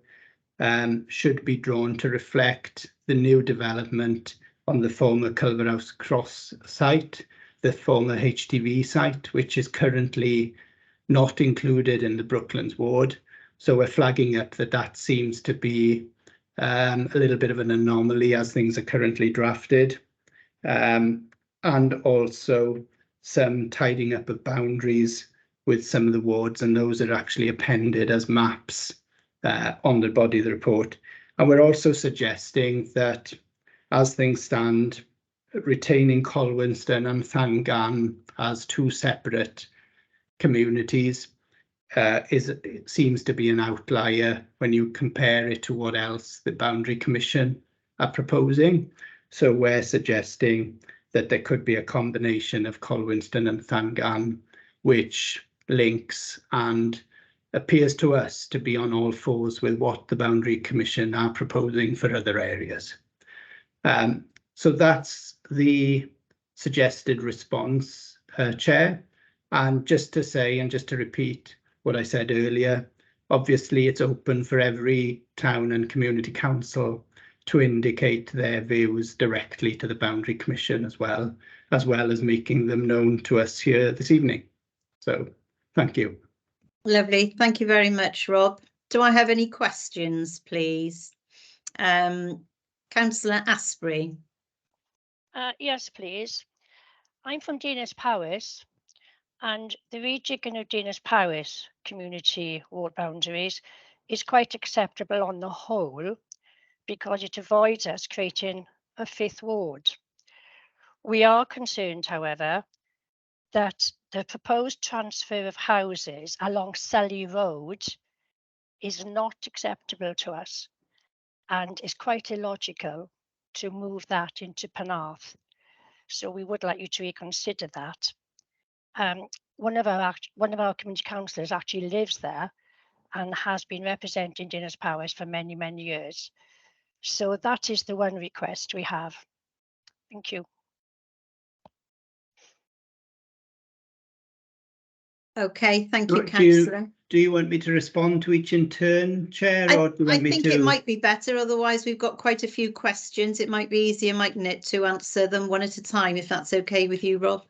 should be drawn to reflect the new development on the former Culverhouse Cross site, the former HTV site, which is currently not included in the Brooklands ward. So we're flagging up that that seems to be a little bit of an anomaly as things are currently drafted, and also some tidying up of boundaries with some of the wards, and those are actually appended as maps on the body of the report. And we're also suggesting that, as things stand, retaining Colwinston and Llangan as two separate communities it seems to be an outlier when you compare it to what else the Boundary Commission are proposing. So we're suggesting that there could be a combination of Colwinston and Llangan, which links and appears to us to be on all fours with what the Boundary Commission are proposing for other areas. So that's the suggested response, Chair. And just to say, and just to repeat what I said earlier, obviously it's open for every town and community council to indicate their views directly to the Boundary Commission as well as making them known to us here this evening. So thank you. Lovely. Thank you very much, Rob. Do I have any questions, please? Councillor Asprey. Yes, please. I'm from Dinas Powys, and the rejigging of Dinas Powys community ward boundaries is quite acceptable on the whole because it avoids us creating a fifth ward. We are concerned, however, that the proposed transfer of houses along Sully Road is not acceptable to us and is quite illogical to move that into Penarth. So we would like you to reconsider that. One of our community councillors actually lives there and has been representing Dinas Powys for many, many years. So that is the one request we have. Thank you. Okay, thank you, Councillor. Do you want me to respond to each in turn, Chair, or do you want me to? I think it might be better. Otherwise, we've got quite a few questions. It might be easier, mightn't it, to answer them one at a time, if that's okay with you, Rob?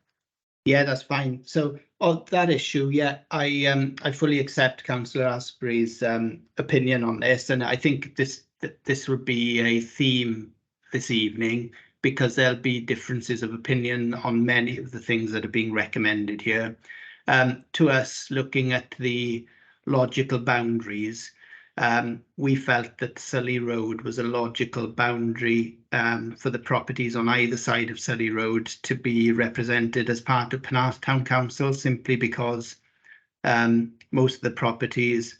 Yeah, that's fine. So on that issue, yeah, I fully accept Councillor Asprey's opinion on this, and I think this would be a theme this evening because there'll be differences of opinion on many of the things that are being recommended here. To us, looking at the logical boundaries, we felt that Surrey Road was a logical boundary for the properties on either side of Surrey Road to be represented as part of Penarth Town Council, simply because most of the properties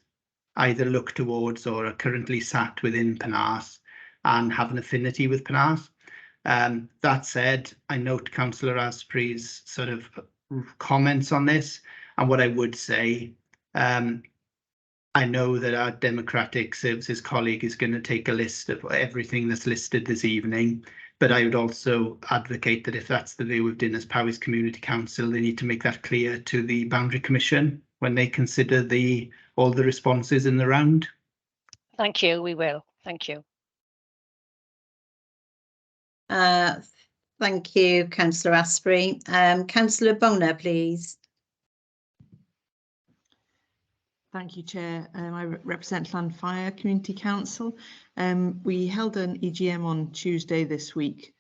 either look towards or are currently sat within Penarth and have an affinity with Penarth. That said, I note Councillor Asprey's sort of comments on this, and what I would say, I know that our Democratic Services colleague is going to take a list of everything that's listed this evening, but I would also advocate that if that's the view of Dinas Powys Community Council, they need to make that clear to the Boundary Commission when they consider all the responses in the round. Thank you, we will. Thank you. Thank you, Councillor Asprey. Councillor Boner, please. Thank you, Chair. I represent Llanfire Community Council. We held an EGM on Tuesday this week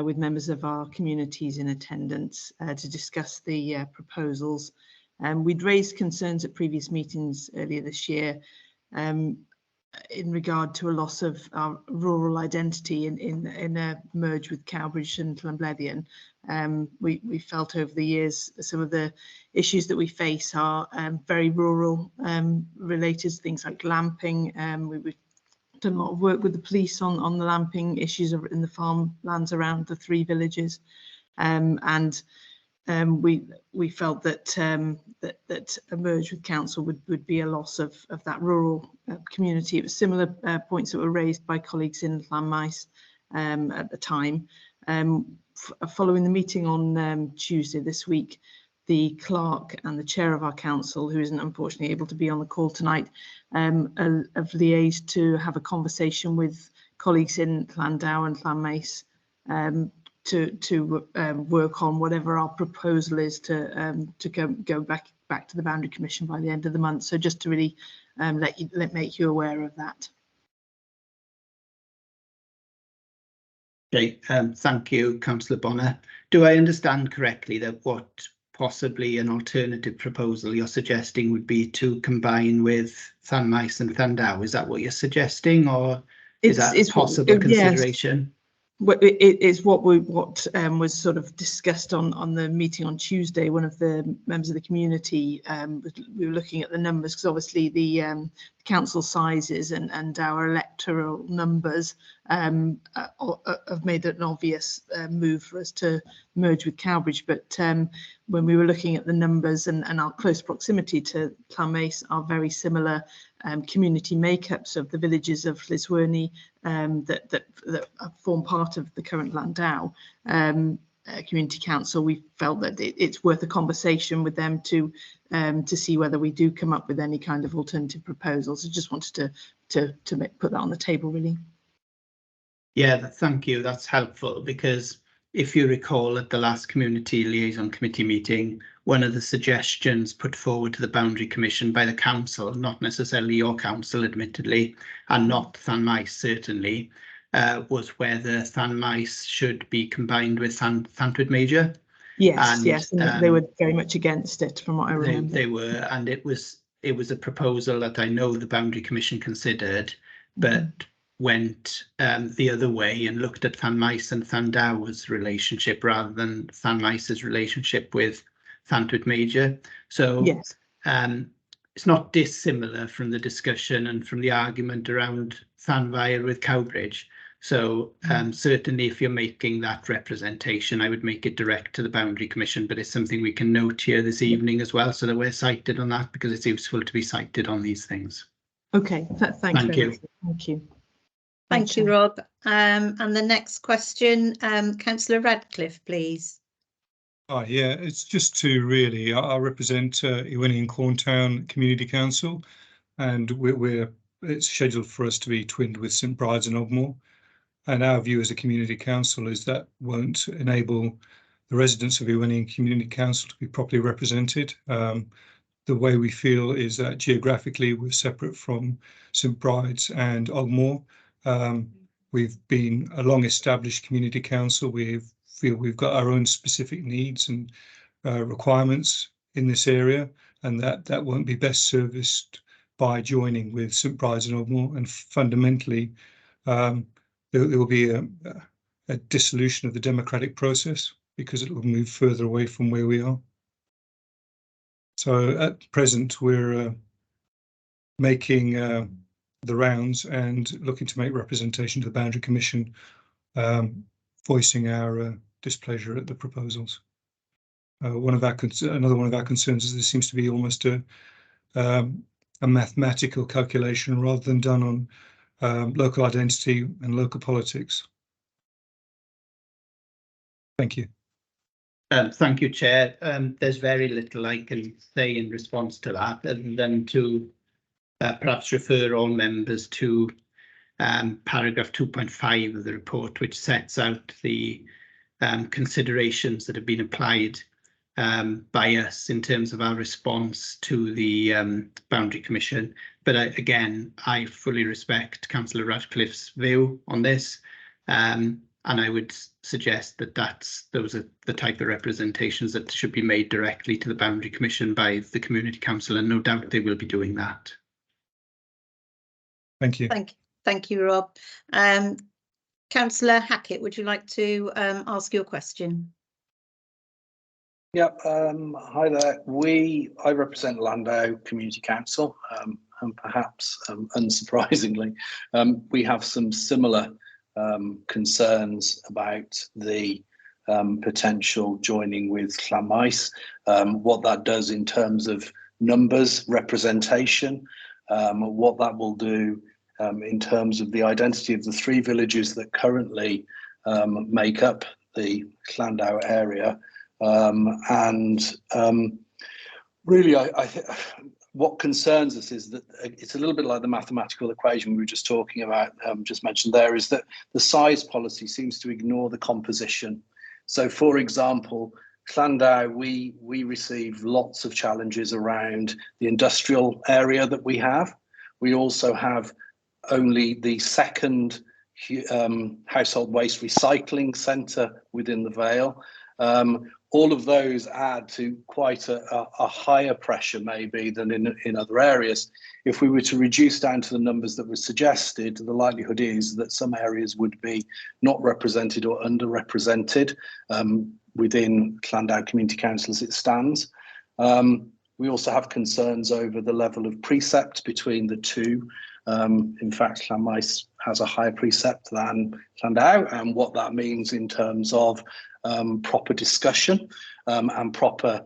with members of our communities in attendance to discuss the proposals. We'd raised concerns at previous meetings earlier this year in regard to a loss of our rural identity in a merge with Cowbridge and Llanblethian. We felt over the years some of the issues that we face are very rural related to things like glamping. We've done a lot of work with the police on the lamping issues in the farmlands around the three villages, and we felt that that a merge with council would be a loss of that rural community. It was similar points that were raised by colleagues in Llanmaes at the time. Following the meeting on Tuesday this week, the clerk and the chair of our council, who isn't unfortunately able to be on the call tonight, have liaised to have a conversation with colleagues in Llandow and Llanmaes to work on whatever our proposal is to go back to the Boundary Commission by the end of the month. So just to really make you aware of that. Okay, thank you, Councillor Bonner. Do I understand correctly that what possibly an alternative proposal you're suggesting would be to combine with Llanmaes and Llandow? Is that what you're suggesting, or is that a possible consideration? Yes. It's what was sort of discussed on the meeting on Tuesday. One of the members of the community, we were looking at the numbers, because obviously the council sizes and our electoral numbers have made it an obvious move for us to merge with Cowbridge. But when we were looking at the numbers and our close proximity to Llanmaes, are very similar community makeups of the villages of Lisworney that form part of the current Llandow Community Council, we felt that it's worth a conversation with them to see whether we do come up with any kind of alternative proposals. I just wanted to put that on the table, really. Yeah, thank you. That's helpful, because if you recall at the last Community Liaison Committee meeting, one of the suggestions put forward to the Boundary Commission by the council, not necessarily your council admittedly, and not Llanmaes certainly, was whether Llanmaes should be combined with Llantwit Major. Yes, yes, and they were very much against it, from what I remember. They were, and it was a proposal that I know the Boundary Commission considered, but went the other way and looked at Llanmaes and Llandow's relationship rather than Llanmaes's relationship with Llantwit Major. So yes, it's not dissimilar from the discussion and from the argument around Llanfair with Cowbridge. So certainly if you're making that representation, I would make it direct to the Boundary Commission, but it's something we can note here this evening as well, so that we're cited on that, because it's useful to be cited on these things. Okay, thank you. Thank you. Thank you, Rob. And the next question, Councillor Radcliffe, please. Yeah, it's just to really, I represent Iwini and Corntown Community Council, and it's scheduled for us to be twinned with St Bride's and Ogmore. And our view as a community council is that won't enable the residents of Iwini Community Council to be properly represented. The way we feel is that geographically we're separate from St Bride's and Ogmore. We've been a long-established community council. We feel we've got our own specific needs and requirements in this area, and that won't be best serviced by joining with St Bride's and Ogmore. And fundamentally, there will be a dissolution of the democratic process because it will move further away from where we are. So at present, we're making the rounds and looking to make representation to the Boundary Commission, voicing our displeasure at the proposals. Another one of our concerns is there seems to be almost a mathematical calculation rather than done on local identity and local politics. Thank you. Thank you, Chair. There's very little I can say in response to that, other than to perhaps refer all members to paragraph 2.5 of the report, which sets out the considerations that have been applied by us in terms of our response to the Boundary Commission. But again, I fully respect Councillor Radcliffe's view on this, and I would suggest that those are the type of representations that should be made directly to the Boundary Commission by the Community Council, and no doubt they will be doing that. Thank you. Thank you, Rob. Councillor Hackett, would you like to ask your question? Yeah, hi there. I represent Landau Community Council, and perhaps unsurprisingly, we have some similar concerns about the potential joining with Llanmaes, what that does in terms of numbers, representation, what that will do in terms of the identity of the 3 villages that currently make up the Landau area. Really, what concerns us is that it's a little bit like the mathematical equation we were just talking about, just mentioned there, is that the size policy seems to ignore the composition. So, for example, Landau, we receive lots of challenges around the industrial area that we have. We also have only the second household waste recycling centre within the Vale. All of those add to quite a higher pressure maybe than in other areas. If we were to reduce down to the numbers that were suggested, the likelihood is that some areas would be not represented or underrepresented within Landau Community Council as it stands. We also have concerns over the level of precept between the two. In fact, Llanmaes has a higher precept than Landau, and what that means in terms of proper discussion and proper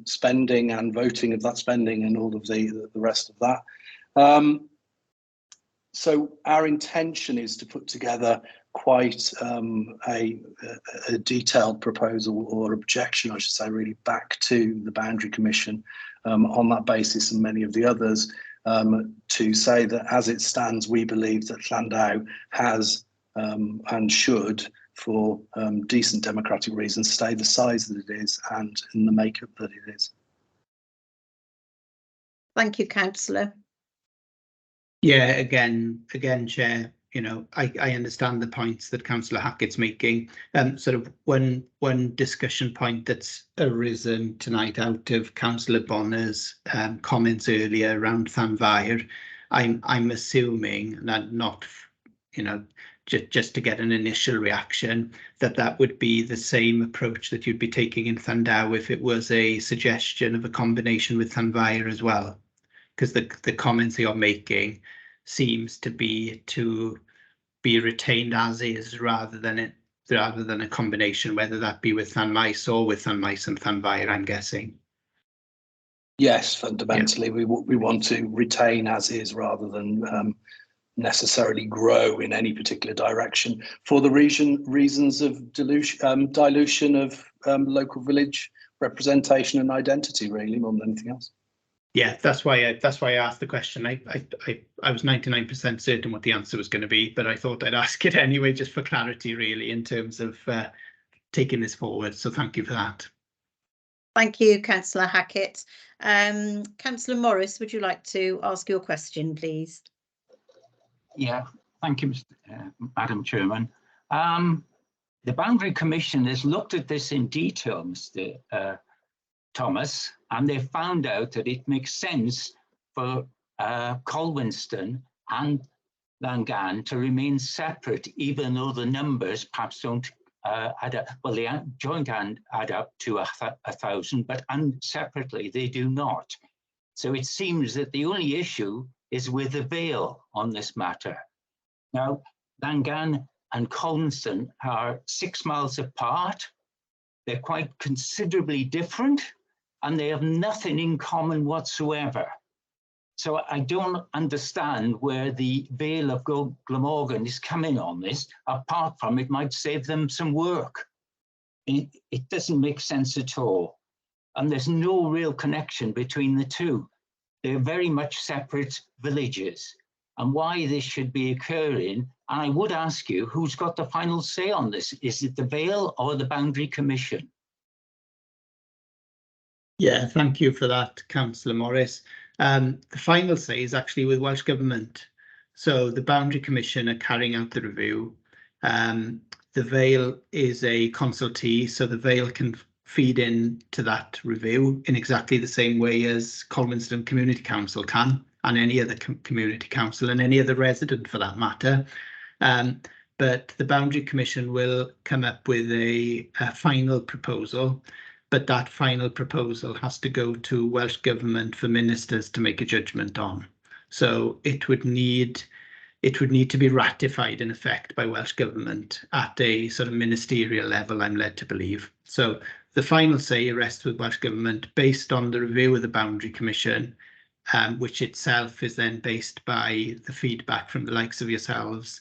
spending and voting of that spending and all of the rest of that. So our intention is to put together quite a detailed proposal or objection, I should say, really back to the Boundary Commission on that basis and many of the others, to say that as it stands, we believe that Landau has and should, for decent democratic reasons, stay the size that it is and in the makeup that it is. Thank you, Councillor. Yeah, again, Chair, you know, I understand the points that Councillor Hackett's making. Sort of one discussion point that's arisen tonight out of Councillor Bonner's comments earlier around Llanfair. I'm assuming that not, you know, just to get an initial reaction, that would be the same approach that you'd be taking in Llandau if it was a suggestion of a combination with Llanfair as well. Because the comments you're making seems to be retained as is rather than a combination, whether that be with Llanmaes or with Llanmaes and Llanfair, I'm guessing. Yes, fundamentally, yeah. we want to retain as is rather than necessarily grow in any particular direction for the reasons of dilution of local village representation and identity, really, more than anything else. Yeah, that's why I asked the question. I was 99% certain what the answer was going to be, but I thought I'd ask it anyway, just for clarity, really, in terms of taking this forward. So thank you for that. Thank you, Councillor Hackett. Councillor Morris, would you like to ask your question, please? Yeah, thank you, Madam Chairman. The Boundary Commission has looked at this in detail, Mr. Thomas, and they found out that it makes sense for Colwinston and Langan to remain separate, even though the numbers perhaps don't add up. Well, they joint add up to 1,000, but separately they do not. So it seems that the only issue is with the Vale on this matter. Now, Langan and Colwinston are 6 miles apart. They're quite considerably different, and they have nothing in common whatsoever. So I don't understand where the Vale of Glamorgan is coming on this, apart from it might save them some work. It doesn't make sense at all. And there's no real connection between the two. They're very much separate villages. And why this should be occurring, and I would ask you, who's got the final say on this? Is it the Vale or the Boundary Commission? Yeah, thank you for that, Councillor Morris. The final say is actually with Welsh Government. So the Boundary Commission are carrying out the review. The Vale is a consultee, so the Vale can feed in to that review in exactly the same way as Colwinston Community Council can, and any other community council and any other resident for that matter. But the Boundary Commission will come up with a final proposal, but that final proposal has to go to Welsh Government for ministers to make a judgment on. So it would need to be ratified in effect by Welsh Government at a sort of ministerial level, I'm led to believe. So the final say rests with Welsh Government based on the review of the Boundary Commission, which itself is then based by the feedback from the likes of yourselves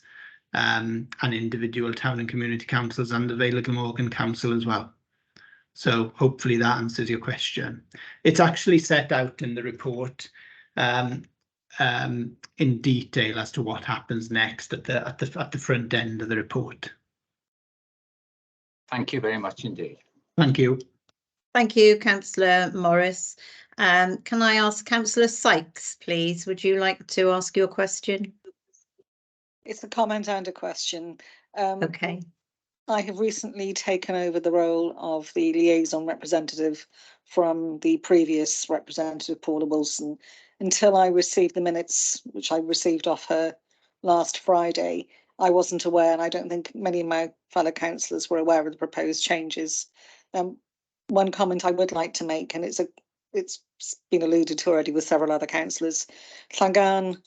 and individual town and community councils and the Vale of Glamorgan Council as well. So hopefully that answers your question. It's actually set out in the report in detail as to what happens next at the front end of the report. Thank you very much indeed. Thank you. Thank you, Councillor Morris. Can I ask Councillor Sykes, please? Would you like to ask your question? It's a comment and a question. Okay. I have recently taken over the role of the liaison representative from the previous representative, Paula Wilson. Until I received the minutes, which I received off her last Friday, I wasn't aware, and I don't think many of my fellow councillors were aware of the proposed changes. One comment I would like to make, and it's been alluded to already with several other councillors, Llangan,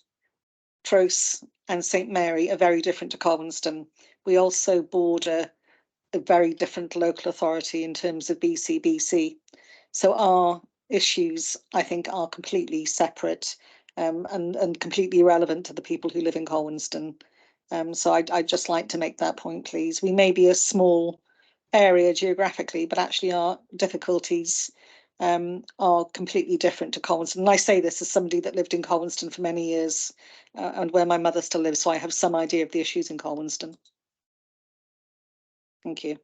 Tros and St Mary are very different to Colwinston. We also border a very different local authority in terms of BCBC. So our issues, I think, are completely separate and completely irrelevant to the people who live in Colwinston. So I'd just like to make that point, please. We may be a small area geographically, but actually our difficulties are completely different to Colwinston. And I say this as somebody that lived in Colwinston for many years and where my mother still lives, so I have some idea of the issues in Colwinston. Thank you.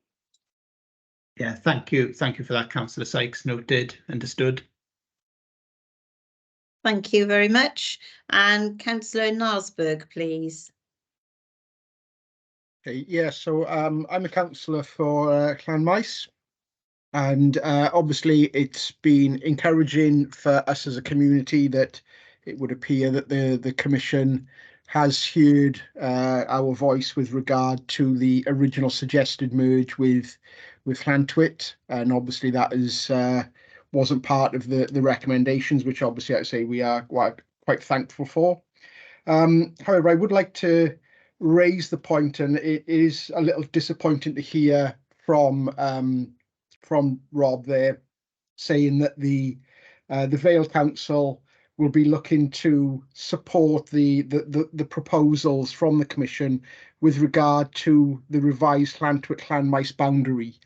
Yeah, thank you. Thank you for that, Councillor Sykes. Noted, understood. Thank you very much. And Councillor Narsberg, please. Okay, yeah, so I'm a councillor for Llanmaes, and obviously it's been encouraging for us as a community that it would appear that the Commission has heard our voice with regard to the original suggested merge with Llantwit, and obviously that is wasn't part of the recommendations, which obviously I say we are quite thankful for. However, I would like to raise the point, and it is a little disappointing to hear from Rob there saying that the Vale Council will be looking to support the proposals from the Commission with regard to the revised Llantwit-Llanmaes boundary.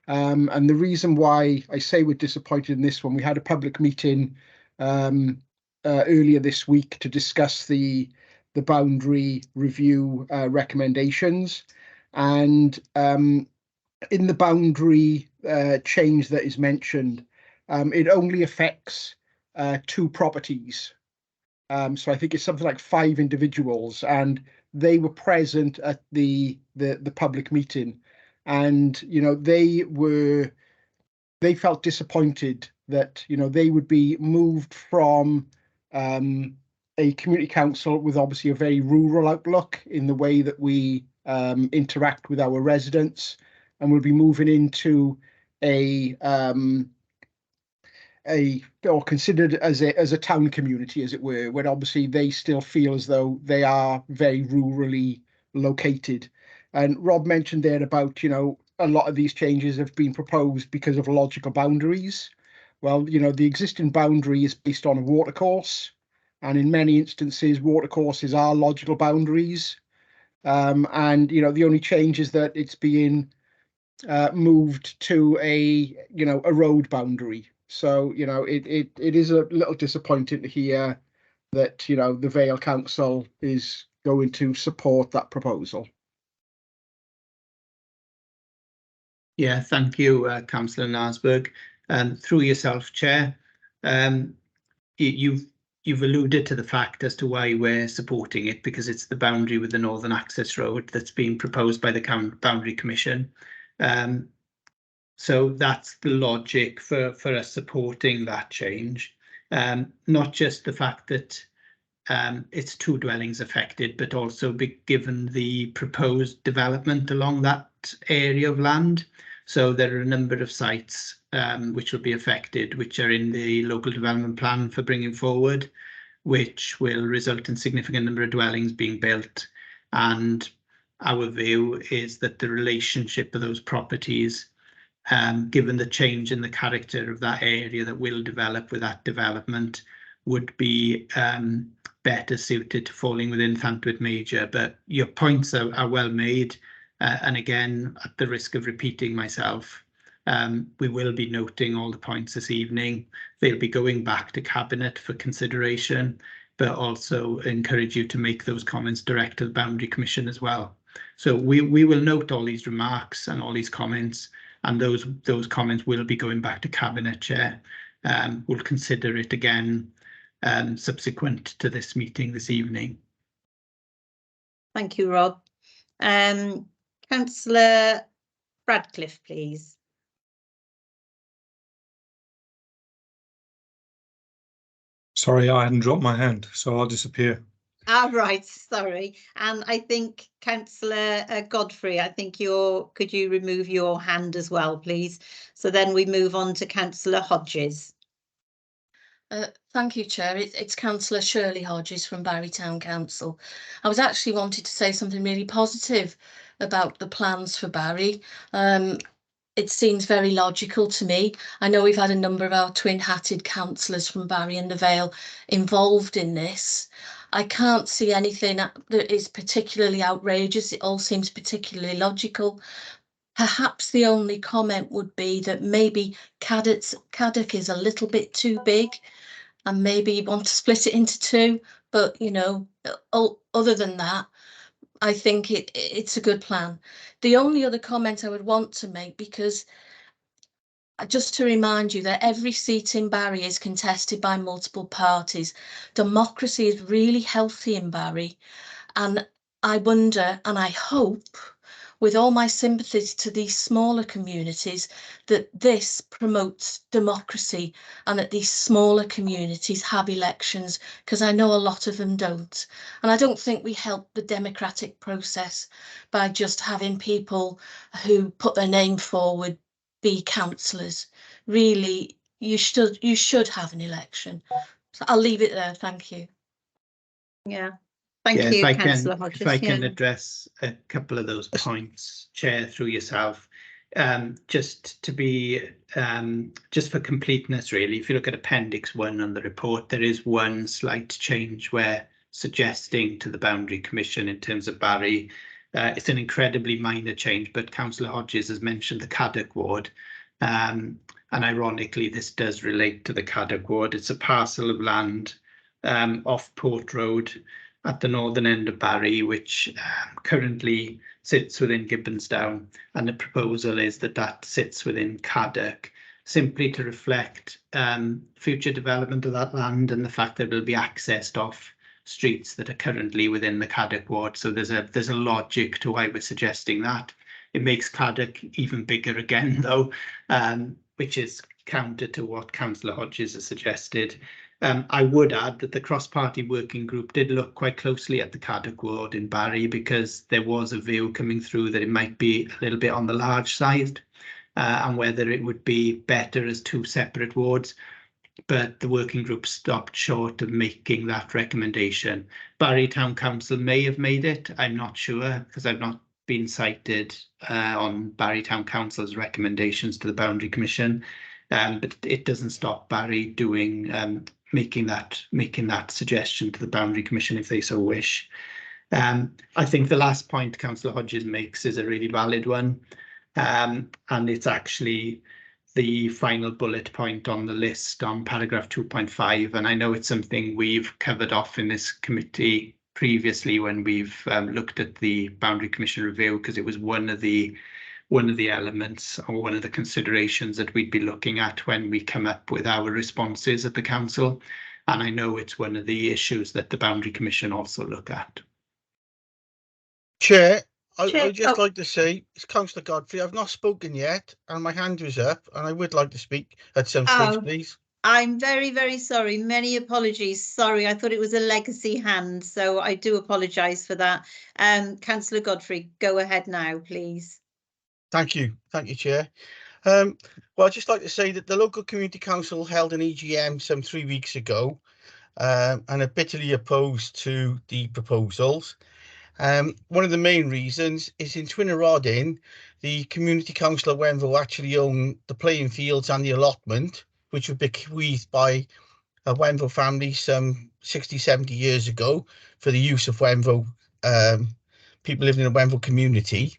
And the reason why I say we're disappointed in this one, we had a public meeting earlier this week to discuss the boundary review recommendations, and in the boundary change that is mentioned, it only affects 2 properties. So I think it's something like 5 individuals, and they were present at the public meeting, and you know they felt disappointed that, you know, they would be moved from a community council with obviously a very rural outlook in the way that we interact with our residents, and we'll be moving into or considered as a town community, as it were, when obviously they still feel as though they are very rurally located. And Rob mentioned there about, you know, a lot of these changes have been proposed because of logical boundaries. Well, you know, the existing boundary is based on a watercourse, and in many instances, watercourses are logical boundaries. And, you know, the only change is that it's being moved to a road boundary. So, you know, it is a little disappointing to hear that, you know, the Vale Council is going to support that proposal. Yeah, thank you, Councillor Narsberg. Through yourself, Chair, you've alluded to the fact as to why we're supporting it, because it's the boundary with the Northern Access Road that's being proposed by the Boundary Commission. So that's the logic for us supporting that change. Not just the fact that it's 2 dwellings affected, but also given the proposed development along that area of land. So there are a number of sites which will be affected, which are in the local development plan for bringing forward, which will result in significant number of dwellings being built. And our view is that the relationship of those properties, given the change in the character of that area that will develop with that development, would be better suited to falling within Llantwit Major. But your points are well made. And again, at the risk of repeating myself, we will be noting all the points this evening. They'll be going back to Cabinet for consideration, but also encourage you to make those comments direct to the Boundary Commission as well. So we will note all these remarks and all these comments, and those comments will be going back to Cabinet, Chair. We'll consider it again subsequent to this meeting this evening. Thank you, Rob. Councillor Radcliffe, please. Sorry, I hadn't dropped my hand, so I'll disappear. Ah, right, sorry. And I think Councillor Godfrey, I think could you remove your hand as well, please? So then we move on to Councillor Hodges. Thank you, Chair. It's Councillor Shirley Hodges from Barry Town Council. I was actually wanted to say something really positive about the plans for Barry. It seems very logical to me. I know we've had a number of our twin-hatted councillors from Barry and the Vale involved in this. I can't see anything that is particularly outrageous. It all seems particularly logical. Perhaps the only comment would be that maybe Caddock is a little bit too big, and maybe you want to split it into 2. But, you know, other than that, I think it's a good plan. The only other comment I would want to make, because just to remind you that every seat in Barry is contested by multiple parties. Democracy is really healthy in Barry, and I wonder, and I hope, with all my sympathies to these smaller communities, that this promotes democracy and that these smaller communities have elections, because I know a lot of them don't. And I don't think we help the democratic process by just having people who put their name forward be councillors. Really, you should have an election. So I'll leave it there. Thank you. Yeah. Thank you, Councillor Hodges. If I can address a couple of those points, Chair, through yourself, just to be, just for completeness, really, if you look at Appendix 1 on the report, there is one slight change where suggesting to the Boundary Commission in terms of Barry. It's an incredibly minor change, but Councillor Hodges has mentioned the Caddock ward. And ironically, this does relate to the Caddock ward. It's a parcel of land off Port Road at the northern end of Barry, which currently sits within Gibbonsdown, and the proposal is that that sits within Caddock, simply to reflect future development of that land and the fact that it will be accessed off streets that are currently within the Caddock ward. So there's a logic to why we're suggesting that. It makes Caddock even bigger again, though, which is counter to what Councillor Hodges has suggested. I would add that the cross-party working group did look quite closely at the Caddock ward in Barry, because there was a view coming through that it might be a little bit on the large side, and whether it would be better as two separate wards. But the working group stopped short of making that recommendation. Barry Town Council may have made it, I'm not sure, because I've not been cited on Barry Town Council's recommendations to the Boundary Commission, but it doesn't stop Barry doing making that suggestion to the Boundary Commission if they so wish. I think the last point Councillor Hodges makes is a really valid one, and it's actually the final bullet point on the list on paragraph 2.5, and I know it's something we've covered off in this committee previously when we've looked at the Boundary Commission review, because it was one of the elements or one of the considerations that we'd be looking at when we come up with our responses at the council, and I know it's one of the issues that the Boundary Commission also look at. Chair, I'd just like to say, it's Councillor Godfrey. I've not spoken yet, and my hand was up, and I would like to speak at some stage, please. I'm very, very sorry. Many apologies. Sorry, I thought it was a legacy hand, so I do apologise for that. Councillor Godfrey, go ahead now, please. Thank you, Chair. Well, I'd just like to say that the local community council held an EGM some 3 weeks ago, and are bitterly opposed to the proposals. One of the main reasons is in Twynyrodin, the community council of Wenvo actually own the playing fields and the allotment, which were bequeathed by a Wenvo family some 60, 70 years ago for the use of Wenvo, people living in the Wenvo community.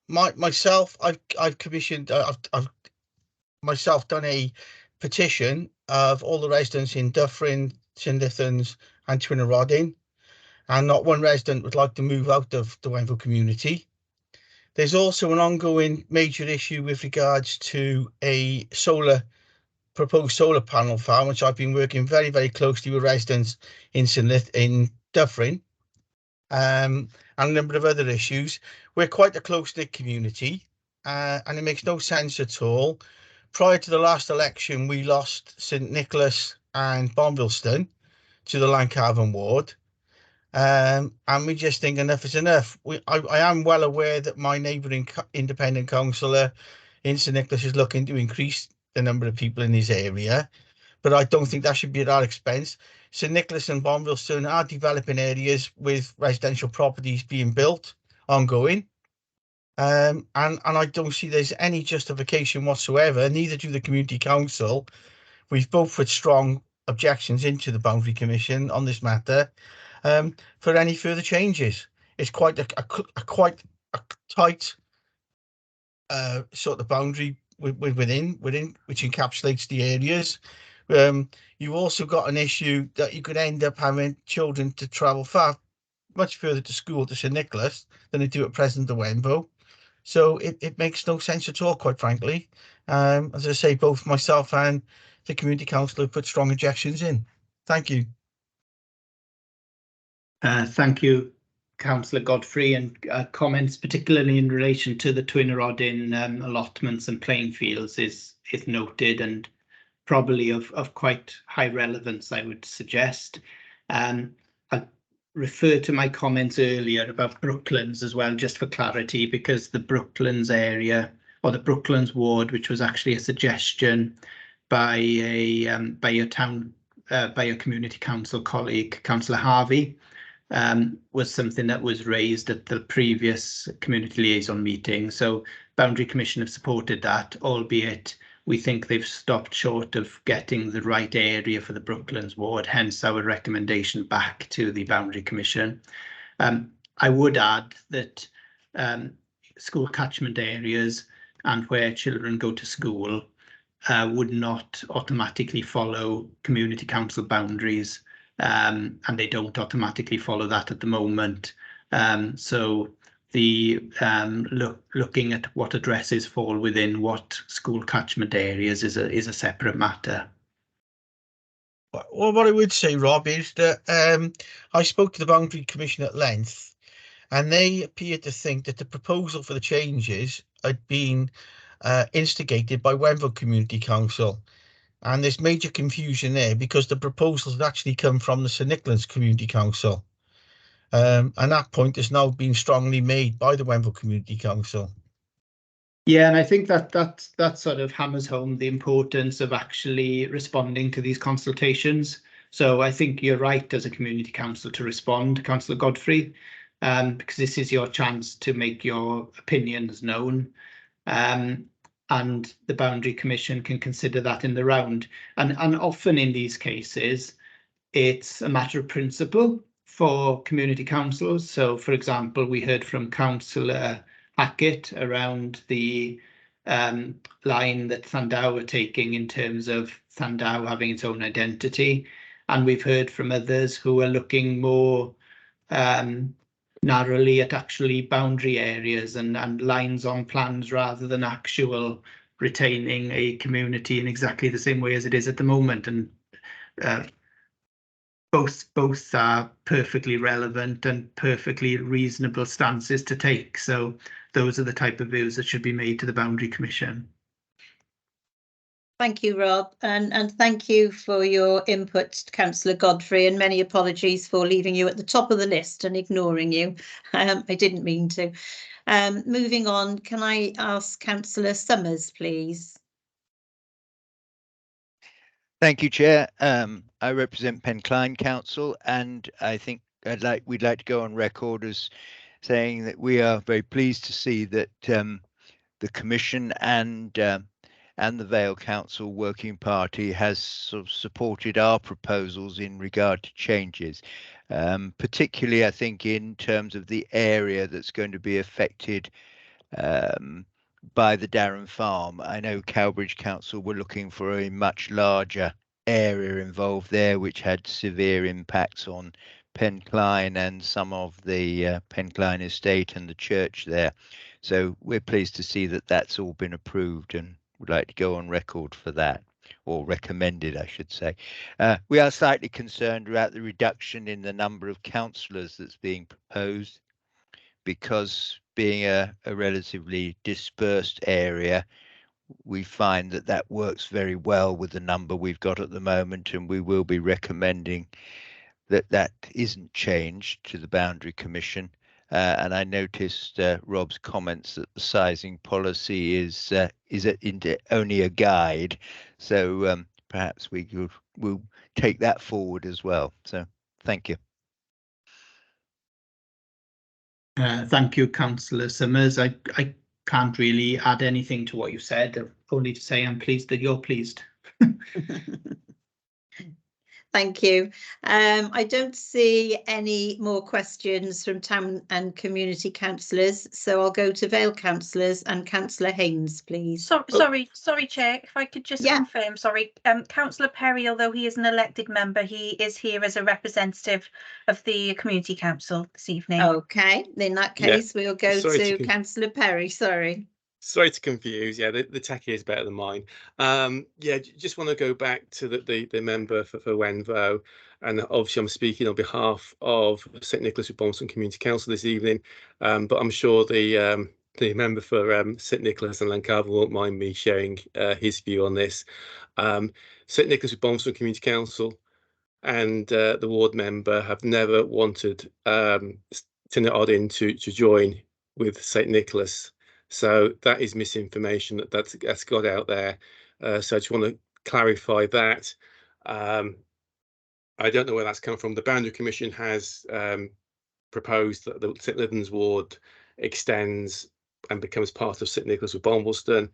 Myself, I've commissioned, I've myself done a petition of all the residents in Dyffryn, St Lithans and Twynyrodin, and not one resident would like to move out of the Wenvo community. There's also an ongoing major issue with regards to a proposed solar panel farm, which I've been working very, very closely with residents in Dyffryn, and a number of other issues. We're quite a close-knit community, and it makes no sense at all. Prior to the last election, we lost St Nicholas and Bonvilston to the Lancarvan ward. And we just think enough is enough. I am well aware that my neighbouring independent councillor in St Nicholas is looking to increase the number of people in his area, but I don't think that should be at our expense. St Nicholas and Bonvilston are developing areas with residential properties being built ongoing, and I don't see there's any justification whatsoever, neither do the community council. We've both put strong objections into the Boundary Commission on this matter, for any further changes. It's quite a tight sort of boundary within which encapsulates the areas. You've also got an issue that you could end up having children to travel much further to school to St Nicholas than they do at present to Wenvo. So it makes no sense at all, quite frankly. As I say, both myself and the community council have put strong objections in. Thank you. Thank you, Councillor Godfrey, and comments particularly in relation to the Twynyrodin allotments and playing fields is noted and probably of quite high relevance, I would suggest. I refer to my comments earlier about Brooklands as well, just for clarity, because the Brooklands area, or the Brooklands ward, which was actually a suggestion by a community council colleague, Councillor Harvey, was something that was raised at the previous community liaison meeting. So Boundary Commission have supported that, albeit we think they've stopped short of getting the right area for the Brooklands ward, hence our recommendation back to the Boundary Commission. I would add that school catchment areas and where children go to school would not automatically follow community council boundaries, and they don't automatically follow that at the moment. So the looking at what addresses fall within what school catchment areas is a separate matter. Well, what I would say, Rob, is that I spoke to the Boundary Commission at length, and they appeared to think that the proposal for the changes had been instigated by Wenford Community Council. And there's major confusion there because the proposals had actually come from the St Nicholas Community Council. And that point has now been strongly made by the Wenford Community Council. Yeah, and I think that sort of hammers home the importance of actually responding to these consultations. So I think you're right as a community council to respond, Councillor Godfrey, because this is your chance to make your opinions known. And the Boundary Commission can consider that in the round. And often in these cases, it's a matter of principle for community councils. So, for example, we heard from Councillor Hackett around the line that Llandau are taking in terms of Llandau having its own identity. And we've heard from others who are looking more narrowly at actually boundary areas and lines on plans rather than actual retaining a community in exactly the same way as it is at the moment. And both are perfectly relevant and perfectly reasonable stances to take. So those are the type of views that should be made to the Boundary Commission. Thank you, Rob, and thank you for your input, Councillor Godfrey, and many apologies for leaving you at the top of the list and ignoring you. I didn't mean to. Moving on, can I ask Councillor Summers, please? Thank you, Chair. I represent Pencline Council, and I think we'd like to go on record as saying that we are very pleased to see that the Commission and the Vale Council Working Party has sort of supported our proposals in regard to changes, particularly I think in terms of the area that's going to be affected by the Darren Farm. I know Cowbridge Council were looking for a much larger area involved there, which had severe impacts on Pencline and some of the Pencline estate and the church there. So we're pleased to see that that's all been approved and would like to go on record for that, or recommended, I should say. We are slightly concerned about the reduction in the number of councillors that's being proposed, because being a relatively dispersed area, we find that that works very well with the number we've got at the moment, and we will be recommending that that isn't changed to the Boundary Commission. And I noticed Rob's comments that the sizing policy is only a guide, so perhaps we'll take that forward as well. So thank you. Thank you, Councillor Summers. I can't really add anything to what you said, only to say I'm pleased that you're pleased. Thank you. I don't see any more questions from town and community councillors, so I'll go to Vale councillors and Councillor Haynes, please. Sorry, Chair, if I could just confirm, sorry, Councillor Perry, although he is an elected member, he is here as a representative of the Community Council this evening. Okay, in that case, we'll go to Councillor Perry, sorry. Sorry to confuse. Yeah, the techie is better than mine. Yeah, just want to go back to the member for Wenvo, and obviously I'm speaking on behalf of St Nicholas with Bomston Community Council this evening. But I'm sure the member for St Nicholas and Lancarver won't mind me sharing his view on this. St Nicholas with Bomston Community Council and the ward member have never wanted Tyne to join with St Nicholas. So that is misinformation that's got out there. So I just want to clarify that. I don't know where that's come from. The Boundary Commission has proposed that the St Leven's ward extends and becomes part of St Nicholas with Bombleston,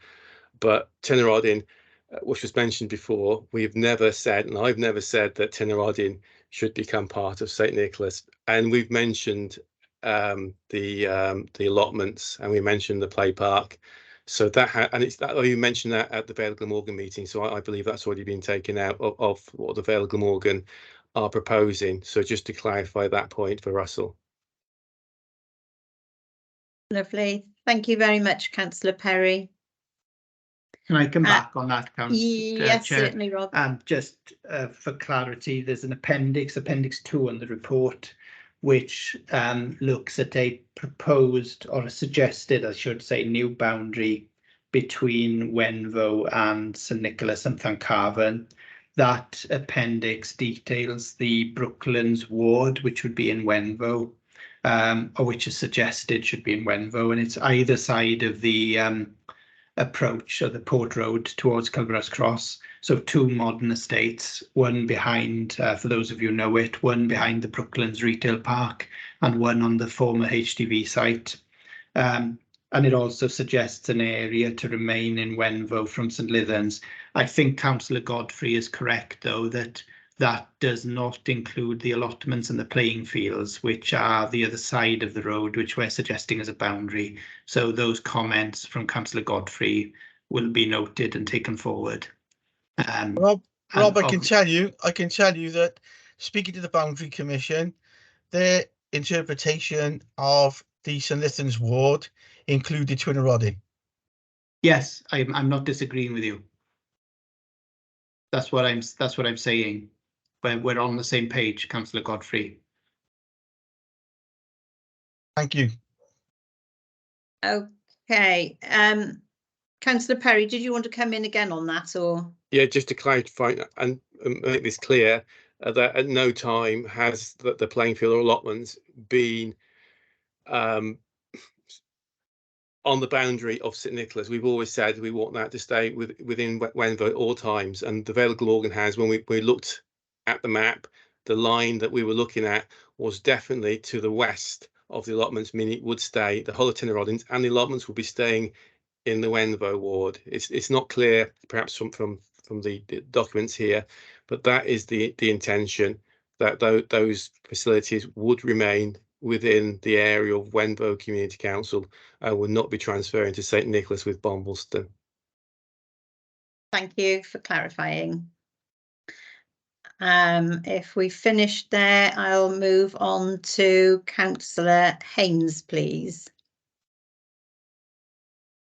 but Tyne, which was mentioned before, we've never said, and I've never said, that Tyne should become part of St Nicholas. And we've mentioned the allotments, and we mentioned the play park, so that and it's that you mentioned that at the Vale Glamorgan meeting, so I believe that's already been taken out of what the Vale Glamorgan are proposing. So just to clarify that point for Russell. Lovely, thank you very much, Councillor Perry. Can I come back on that, Councillor yes, Chair? Certainly, Rob. Just for clarity, there's an appendix 2 on the report, which looks at a proposed, or a suggested, I should say, new boundary between Wenvo and St Nicholas and Llancarvan. That appendix details the Brooklands ward, which would be in Wenvo, or which is suggested should be in Wenvo, and it's either side of the approach of the Port Road towards Culverhouse Cross. So two modern estates, one behind, for those of you who know it, one behind the Brooklands Retail Park and one on the former HDV site. And it also suggests an area to remain in Wenvo from St Lythans. I think Councillor Godfrey is correct, though, that that does not include the allotments and the playing fields, which are the other side of the road, which we're suggesting as a boundary. So those comments from Councillor Godfrey will be noted and taken forward. Rob, I can tell you that speaking to the Boundary Commission, their interpretation of the St Lythans ward included Twinnerody. Yes, I'm not disagreeing with you. That's what I'm saying. We're on the same page, Councillor Godfrey. Thank you. Okay. Councillor Perry, did you want to come in again on that, or? Yeah, just to clarify and make this clear, that at no time has the playing field or allotments been on the boundary of St Nicholas. We've always said we want that to stay within Wenvo at all times, and the Vale of Glamorgan has. When we looked at the map, the line that we were looking at was definitely to the west of the allotments, meaning it would stay, the whole of Tinnerodins and the allotments would be staying in the Wenvo ward. It's not clear, perhaps from the documents here, but that is the intention, that those facilities would remain within the area of Wenvo Community Council and will not be transferring to St Nicholas with Bombleston. Thank you for clarifying. If we finish there, I'll move on to Councillor Haynes, please.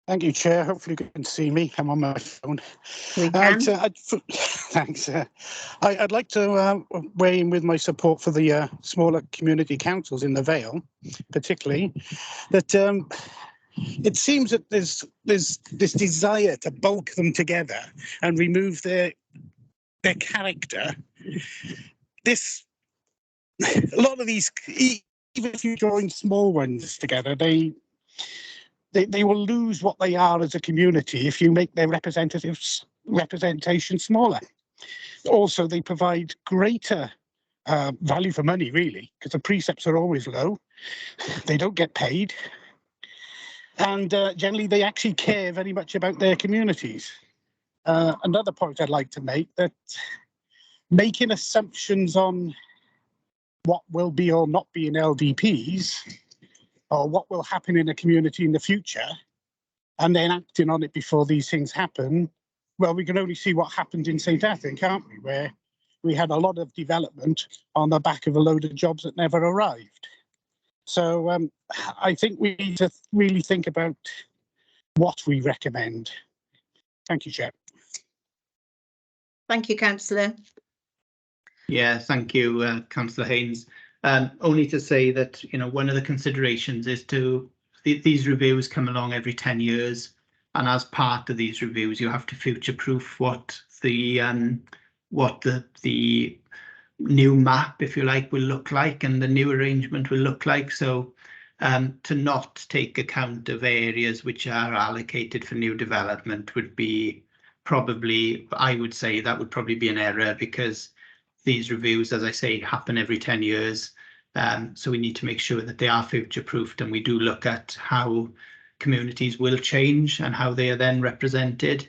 Thank you, Chair. Hopefully you can see me. I'm on my phone. We can. Thanks. I'd like to weigh in with my support for the smaller community councils in the Vale, particularly that it seems that there's this desire to bulk them together and remove their character. A lot of these, even if you join small ones together, they will lose what they are as a community if you make their representation smaller. Also, they provide greater value for money, really, because the precepts are always low. They don't get paid. And generally, they actually care very much about their communities. Another point I'd like to make, that making assumptions on what will be or not be in LDPs, or what will happen in a community in the future, and then acting on it before these things happen, well, we can only see what happened in St Athan, can't we, where we had a lot of development on the back of a load of jobs that never arrived. So I think we need to really think about what we recommend. Thank you, Chair. Thank you, Councillor. Yeah, thank you, Councillor Haynes. Only to say that, you know, one of the considerations is these reviews come along every 10 years, and as part of these reviews, you have to future-proof what the new map, if you like, will look like, and the new arrangement will look like. So to not take account of areas which are allocated for new development would be probably, I would say that would probably be an error, because these reviews, as I say, happen every 10 years. So we need to make sure that they are future-proofed, and we do look at how communities will change and how they are then represented.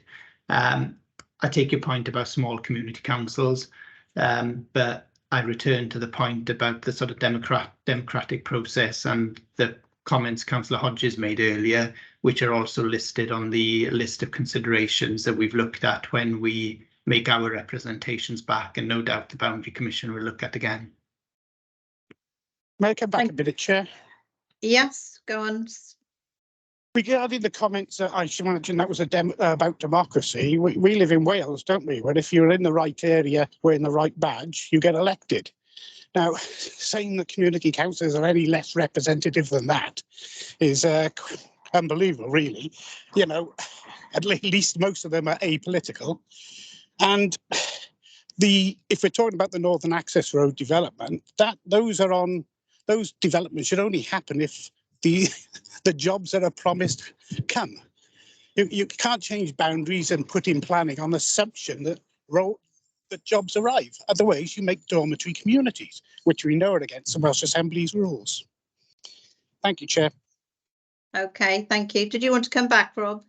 I take your point about small community councils, but I return to the point about the sort of democratic process and the comments Councillor Hodges made earlier, which are also listed on the list of considerations that we've looked at when we make our representations back, and no doubt the Boundary Commission will look at again. May I come back a minute, Chair? Yes, go on. Regarding the comments, I should imagine that was about democracy. We live in Wales, don't we? Where if you're in the right area, wearing the right badge, you get elected. Now, saying that community councils are any less representative than that is unbelievable, really. You know, At least most of them are apolitical. And if we're talking about the Northern Access Road development, those developments should only happen if the jobs that are promised come. You can't change boundaries and put in planning on the assumption that jobs arrive. Otherwise, you make dormitory communities, which we know are against the Welsh Assembly's rules. Thank you, Chair. Okay, thank you. Did you want to come back, Rob?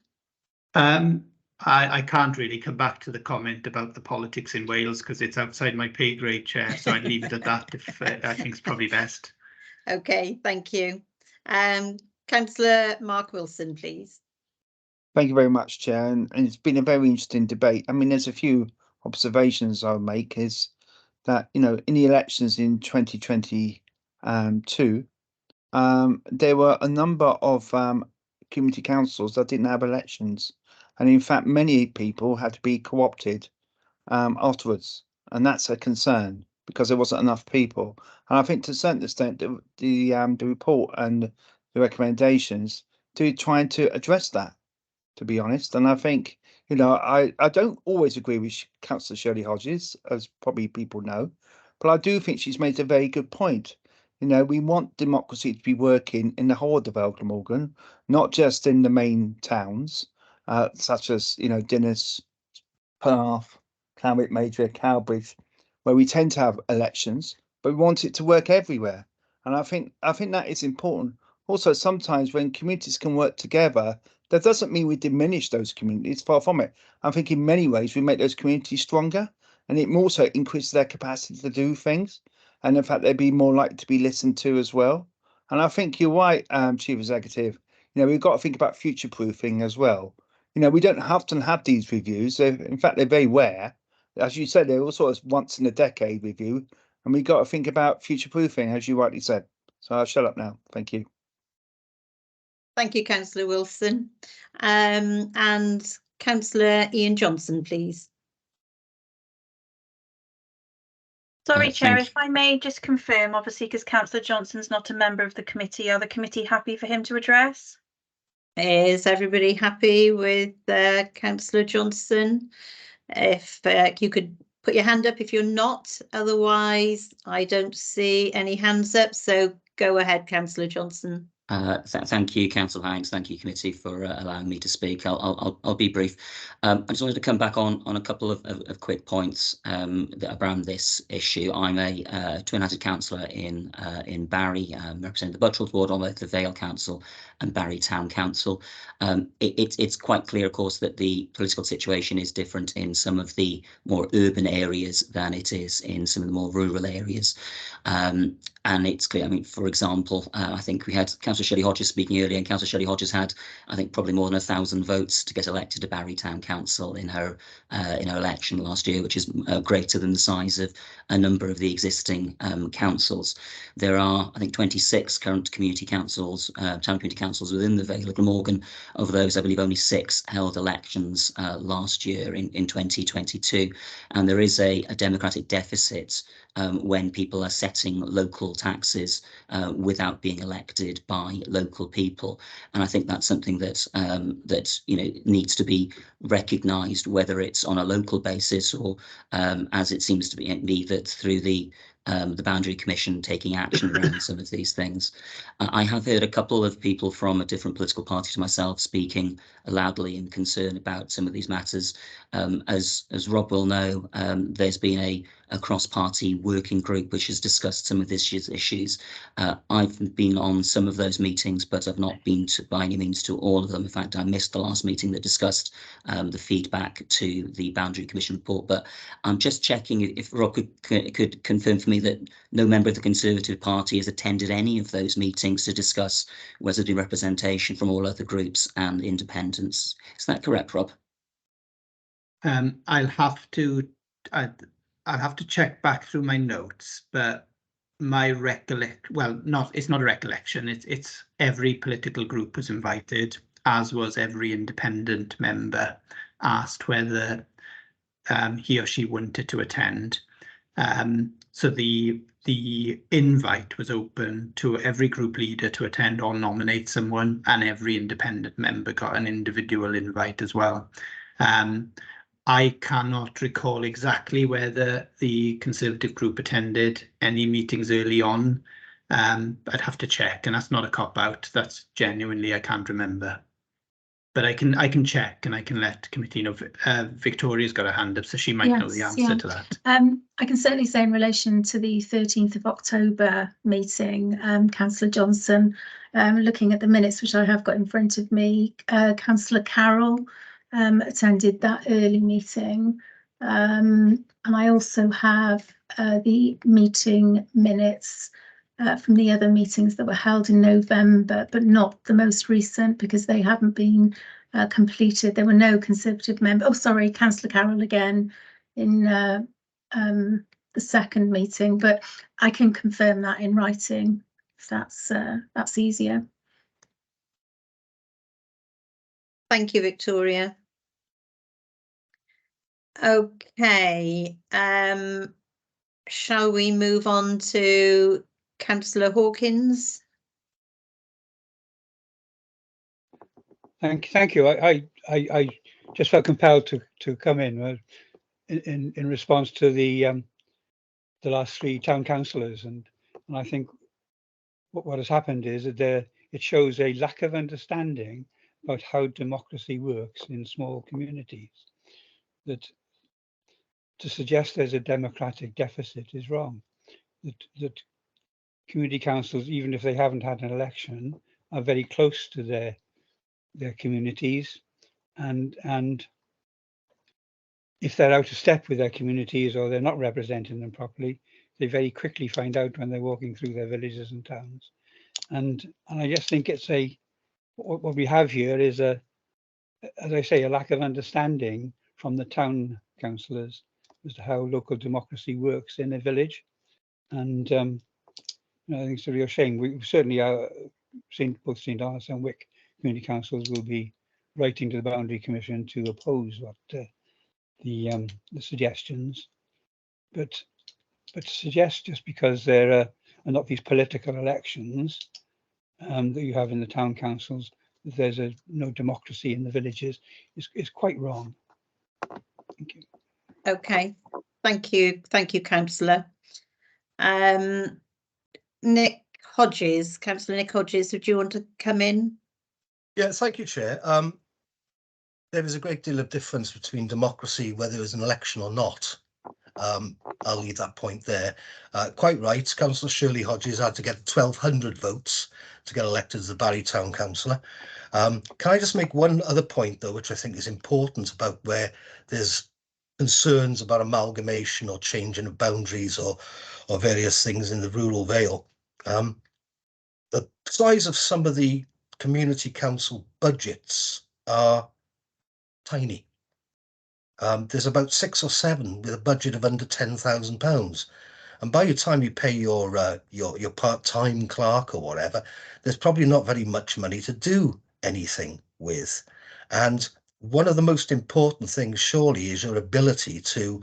I can't really come back to the comment about the politics in Wales because it's outside my pay grade, Chair, so I'd leave it at that if I think it's probably best. Okay, thank you. Councillor Mark Wilson, please. Thank you very much, Chair. And it's been a very interesting debate. I mean, there's a few observations I'll make is that, you know, in the elections in 2022, there were a number of community councils that didn't have elections. And in fact, many people had to be co-opted afterwards. And that's a concern because there wasn't enough people. And I think to a certain extent, the report and the recommendations do trying to address that, to be honest. And I think, you know, I don't always agree with Councillor Shirley Hodges, as probably people know, but I do think she's made a very good point. You know, we want democracy to be working in the whole of the Vale of Glamorgan, not just in the main towns, such as, you know, Dinas, Penarth, Clanwick Major, Cowbridge, where we tend to have elections, but we want it to work everywhere. And I think that is important. Also, sometimes when communities can work together, that doesn't mean we diminish those communities, far from it. I think in many ways we make those communities stronger, and it also increases their capacity to do things, and in fact they'd be more likely to be listened to as well. And I think you're right, Chief Executive. You know, we've got to think about future proofing as well. You know, we don't have to have these reviews. In fact, they're very rare. As you said, they're all sort of once in a decade review, and we've got to think about future proofing, as you rightly said. So I'll shut up now. Thank you. Thank you, Councillor Wilson. And Councillor Ian Johnson, please. Sorry, Chair, if I may just confirm, obviously, because Councillor Johnson's not a member of the committee, are the committee happy for him to address? Is everybody happy with Councillor Johnson? If you could put your hand up if you're not, otherwise I don't see any hands up, so go ahead, Councillor Johnson. Thank you, Councillor Hanks. Thank you, committee, for allowing me to speak. I'll be brief. I just wanted to come back on a couple of quick points that around this issue. I'm a twin-hatted councillor in Barry, representing the Buttrell ward on both the Vale Council and Barry Town Council. It's quite clear, of course, that the political situation is different in some of the more urban areas than it is in some of the more rural areas. And it's clear, I mean, for example, I think we had Councillor Shirley Hodges speaking earlier, and Councillor Shirley Hodges had, I think, probably more than 1,000 votes to get elected to Barry Town Council in her election last year, which is greater than the size of a number of the existing councils. There are, I think, 26 current community councils, town community councils within the Vale of Glamorgan. Of those, I believe only 6 held elections last year in 2022, and there is a democratic deficit when people are setting local taxes without being elected by local people. And I think that's something that that needs to be recognised, whether it's on a local basis or as it seems to be that through the Boundary Commission taking action around some of these things. I have heard a couple of people from a different political party to myself speaking loudly in concern about some of these matters. As Rob will know, there's been a cross-party working group which has discussed some of these issues. I've been on some of those meetings, but I've not been by any means to all of them. In fact, I missed the last meeting that discussed the feedback to the Boundary Commission report. But I'm just checking if Rob could confirm for me that no member of the Conservative Party has attended any of those meetings to discuss whether there's been representation from all other groups and independents. Is that correct, Rob? I'll have to check back through my notes, but my it's not a recollection. It's every political group was invited, as was every independent member asked whether he or she wanted to attend. So the invite was open to every group leader to attend or nominate someone, and every independent member got an individual invite as well. I cannot recall exactly whether the Conservative group attended any meetings early on. I'd have to check, and that's not a cop-out. That's genuinely, I can't remember. But I can check, and I can let committee know. Victoria's got a hand up, so she might know the answer to that. I can certainly say in relation to the 13th of October meeting, Councillor Johnson, looking at the minutes, which I have got in front of me, Councillor Carroll attended that early meeting. And I also have the meeting minutes from the other meetings that were held in November, but not the most recent because they haven't been completed. There were no Conservative members. Oh, sorry, Councillor Carroll again in the second meeting, but I can confirm that in writing if that's easier. Thank you, Victoria. Okay, shall we move on to Councillor Hawkins? Thank you. I just felt compelled to come in response to the last three town councillors, and I think what has happened is that it shows a lack of understanding about how democracy works in small communities. That to suggest there's a democratic deficit is wrong. That community councils, even if they haven't had an election, are very close to their communities, and if they're out of step with their communities or they're not representing them properly, they very quickly find out when they're walking through their villages and towns. And I just think it's what we have here is as I say, a lack of understanding from the town councillors as to how local democracy works in a village. And I think it's a real shame. We certainly are both St Arthur's and Wick community councils will be writing to the Boundary Commission to oppose what the suggestions, but to suggest just because there are not these political elections that you have in the town councils, that there's no democracy in the villages is quite wrong. Thank you. Okay, thank you, Councillor. Nick Hodges, Councillor Nick Hodges, would you want to come in? Yeah, thank you, Chair. There is a great deal of difference between democracy, whether it was an election or not. I'll leave that point there. Quite right, Councillor Shirley Hodges had to get 1,200 votes to get elected as the Barry Town Councillor. Can I just make one other point, though, which I think is important about where there's concerns about amalgamation or changing of boundaries or various things in the rural Vale. The size of some of the community council budgets are tiny. There's about 6 or 7 with a budget of under £10,000, and by the time you pay your part-time clerk or whatever, there's probably not very much money to do anything with. And one of the most important things surely is your ability to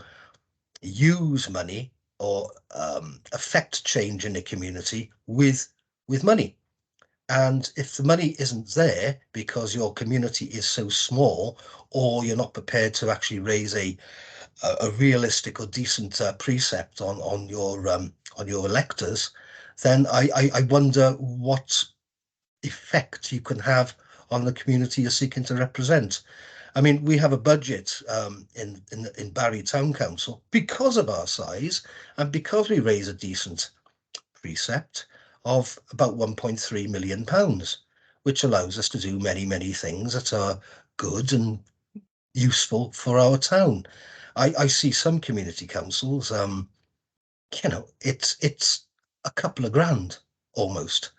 use money or affect change in the community with money. And if the money isn't there because your community is so small, or you're not prepared to actually raise a realistic or decent precept on your electors, then I wonder what effect you can have on the community you're seeking to represent. I mean, we have a budget in Barry Town Council because of our size and because we raise a decent precept of about £1.3 million, which allows us to do many things that are good and useful for our town. I see some community councils, it's a couple of grand almost.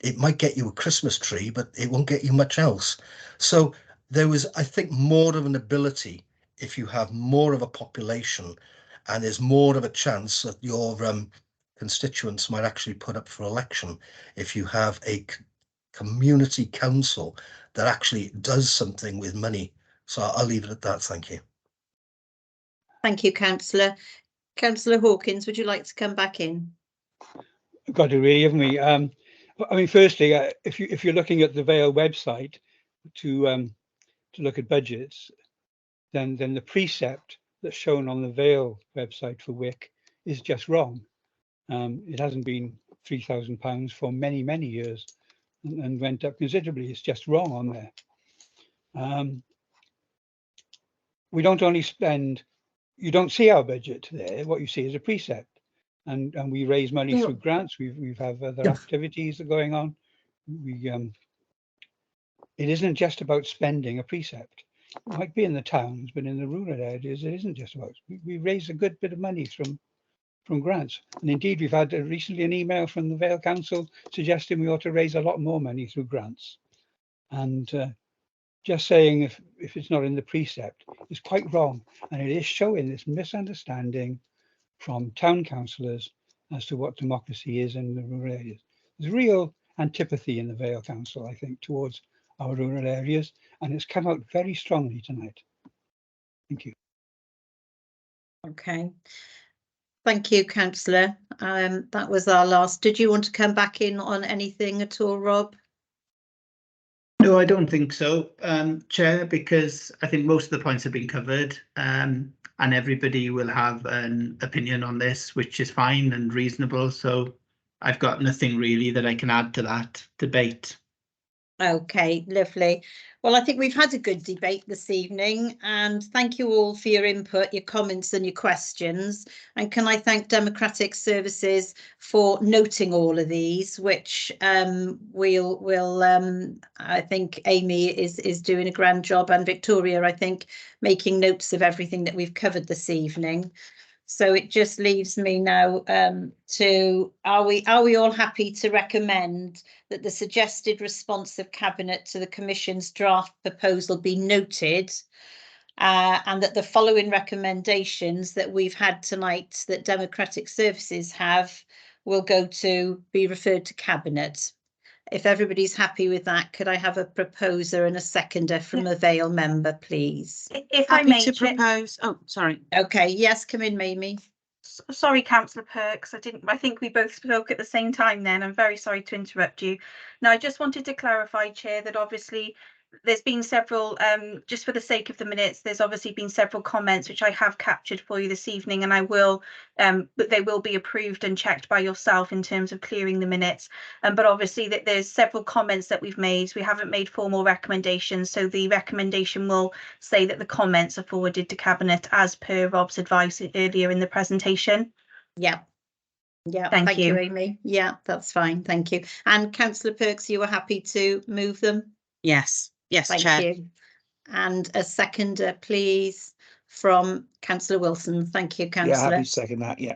It might get you a Christmas tree, but it won't get you much else. So there was, I think, more of an ability if you have more of a population and there's more of a chance that your constituents might actually put up for election if you have a community council that actually does something with money. So I'll leave it at that. Thank you. Thank you, Councillor. Councillor Hawkins, would you like to come back in? Got to really, haven't we? I mean, firstly, if you're looking at the Vale website to look at budgets, then the precept that's shown on the Vale website for WIC is just wrong. It hasn't been £3,000 for many years, and went up considerably. It's just wrong on there. We don't only spend. You don't see our budget there. What you see is a precept. And we raise money through grants. We've have other activities that are going on. It isn't just about spending a precept. It might be in the towns, but in the rural areas, it isn't just about. We raise a good bit of money from grants, and indeed we've had recently an email from the Vale Council suggesting we ought to raise a lot more money through grants. And just saying if it's not in the precept is quite wrong, and it is showing this misunderstanding from town councillors as to what democracy is in the rural areas. There's real antipathy in the Vale Council, I think, towards our rural areas, and it's come out very strongly tonight. Thank you. Okay. Thank you, Councillor. That was our last. Did you want to come back in on anything at all, Rob? No, I don't think so, Chair, because I think most of the points have been covered, and everybody will have an opinion on this, which is fine and reasonable. So I've got nothing really that I can add to that debate. Okay, lovely. Well, I think we've had a good debate this evening, and thank you all for your input, your comments and your questions. And can I thank Democratic Services for noting all of these, which we'll I think Amy is doing a grand job, and Victoria, I think, making notes of everything that we've covered this evening. So it just leaves me now to, are we all happy to recommend that the suggested response of Cabinet to the Commission's draft proposal be noted, and that the following recommendations that we've had tonight that Democratic Services have will go to be referred to Cabinet? If everybody's happy with that, could I have a proposer and a seconder from a Vale member, please? If I may propose. Oh, sorry. Okay, yes, come in, Mamie. Sorry, Councillor Perks. I think we both spoke at the same time then. I'm very sorry to interrupt you. Now, I just wanted to clarify, Chair, that obviously there's been several, just for the sake of the minutes, there's obviously been several comments which I have captured for you this evening, and I will, but they will be approved and checked by yourself in terms of clearing the minutes. But obviously that there's several comments that we've made. We haven't made formal recommendations, so the recommendation will say that the comments are forwarded to Cabinet as per Rob's advice earlier in the presentation. Yeah. Yeah, thank you, Amy. Yeah, that's fine. Thank you. And Councillor Perks, you were happy to move them? Yes, Thank Chair. you. And a seconder, please, from Councillor Wilson. Thank you, Councillor. Yeah, happy to second that. Yeah.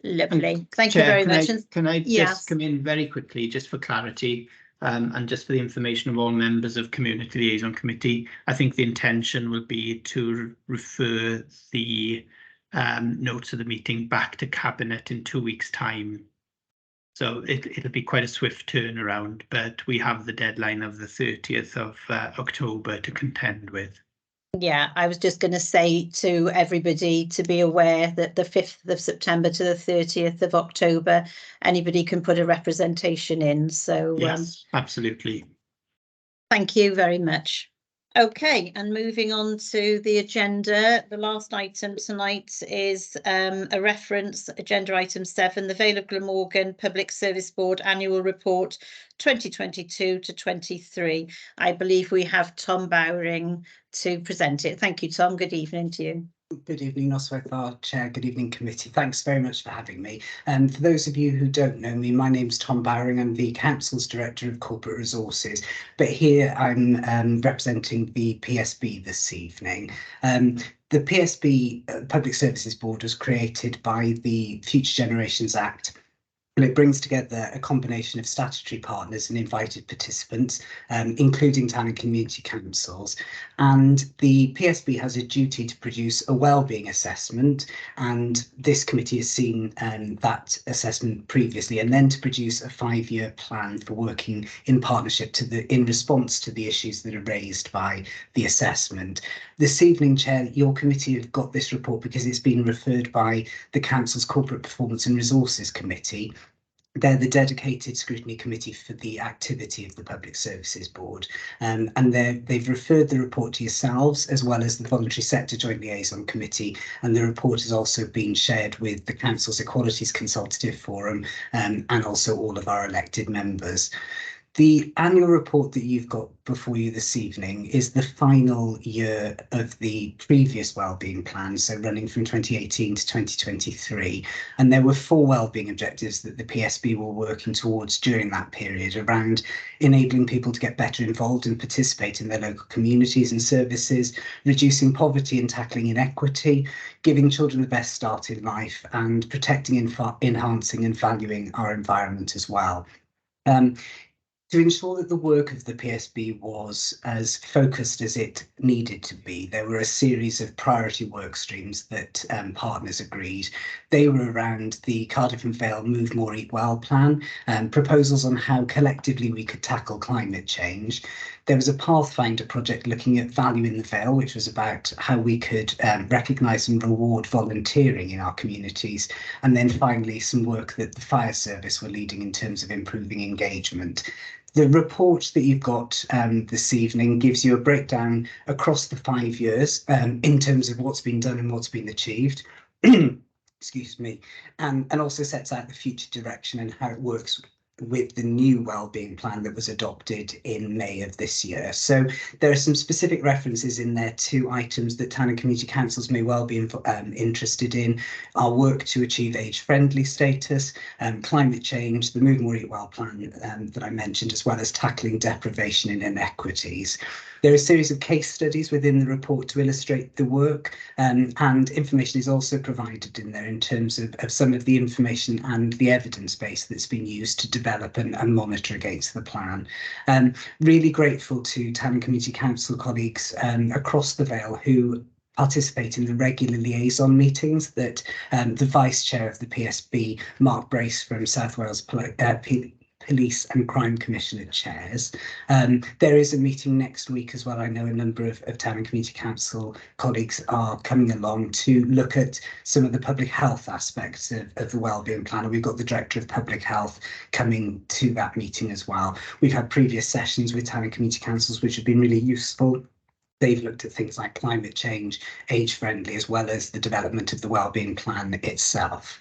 Lovely. Thank Chair, you very much. Can I just yes. come in very quickly, just for clarity, and just for the information of all members of Community Liaison Committee? I think the intention will be to refer the notes of the meeting back to Cabinet in 2 weeks' time. So it'll be quite a swift turnaround, but we have the deadline of the 30th of October to contend with. Yeah, I was just going to say to everybody to be aware that the 5th of September to the 30th of October, anybody can put a representation in. So yes, absolutely. Thank you very much. Okay, and moving on to the agenda, the last item tonight is a reference, agenda item 7, the Vale of Glamorgan Public Service Board Annual Report 2022 to 23. I believe we have Tom Bowring to present it. Thank you, Tom. Good evening to you. Good evening, Noswaith, Chair. Good evening, Committee. Thanks very much for having me. For those of you who don't know me, my name's Tom Bowring. I'm the Council's Director of Corporate Resources, but here I'm representing the PSB this evening. The PSB Public Services Board was created by the Future Generations Act And it brings together a combination of statutory partners and invited participants, including town and community councils. And the PSB has a duty to produce a wellbeing assessment, and this committee has seen that assessment previously, and then to produce a 5-year plan for working in partnership in response to the issues that are raised by the assessment. This evening, Chair, your committee have got this report because it's been referred by the Council's Corporate Performance and Resources Committee. They're the dedicated scrutiny committee for the activity of the Public Services Board, and they've referred the report to yourselves as well as the Voluntary Sector Joint Liaison Committee, and the report has also been shared with the Council's Equalities Consultative Forum and also all of our elected members. The annual report that you've got before you this evening is the final year of the previous wellbeing plan, so running from 2018 to 2023. And there were 4 wellbeing objectives that the PSB were working towards during that period, around enabling people to get better involved and participate in their local communities and services, reducing poverty and tackling inequity, giving children the best start in life, and protecting, enhancing and valuing our environment as well. To ensure that the work of the PSB was as focused as it needed to be, there were a series of priority work streams that partners agreed. They were around the Cardiff and Vale Move More Eat Well plan, proposals on how collectively we could tackle climate change. There was a Pathfinder project looking at value in the Vale, which was about how we could recognise and reward volunteering in our communities. And then finally, some work that the fire service were leading in terms of improving engagement. The report that you've got this evening gives you a breakdown across the 5 years in terms of what's been done and what's been achieved. Excuse me, and also sets out the future direction and how it works with the new wellbeing plan that was adopted in May of this year. So there are some specific references in there to items that town and community councils may well be interested in: our work to achieve age-friendly status, climate change, the Move More Eat Well plan that I mentioned, as well as tackling deprivation and inequities. There are a series of case studies within the report to illustrate the work, and information is also provided in there in terms of some of the information and the evidence base that's been used to develop and monitor against the plan. Really grateful to town and community council colleagues across the Vale who participate in the regular liaison meetings that the Vice Chair of the PSB, Mark Brace from South Wales Police and Crime Commissioner chairs. There is a meeting next week as well. I know a number of town and community council colleagues are coming along to look at some of the public health aspects of the wellbeing plan, and we've got the Director of Public Health coming to that meeting as well. We've had previous sessions with town and community councils which have been really useful. They've looked at things like climate change, age-friendly, as well as the development of the wellbeing plan itself.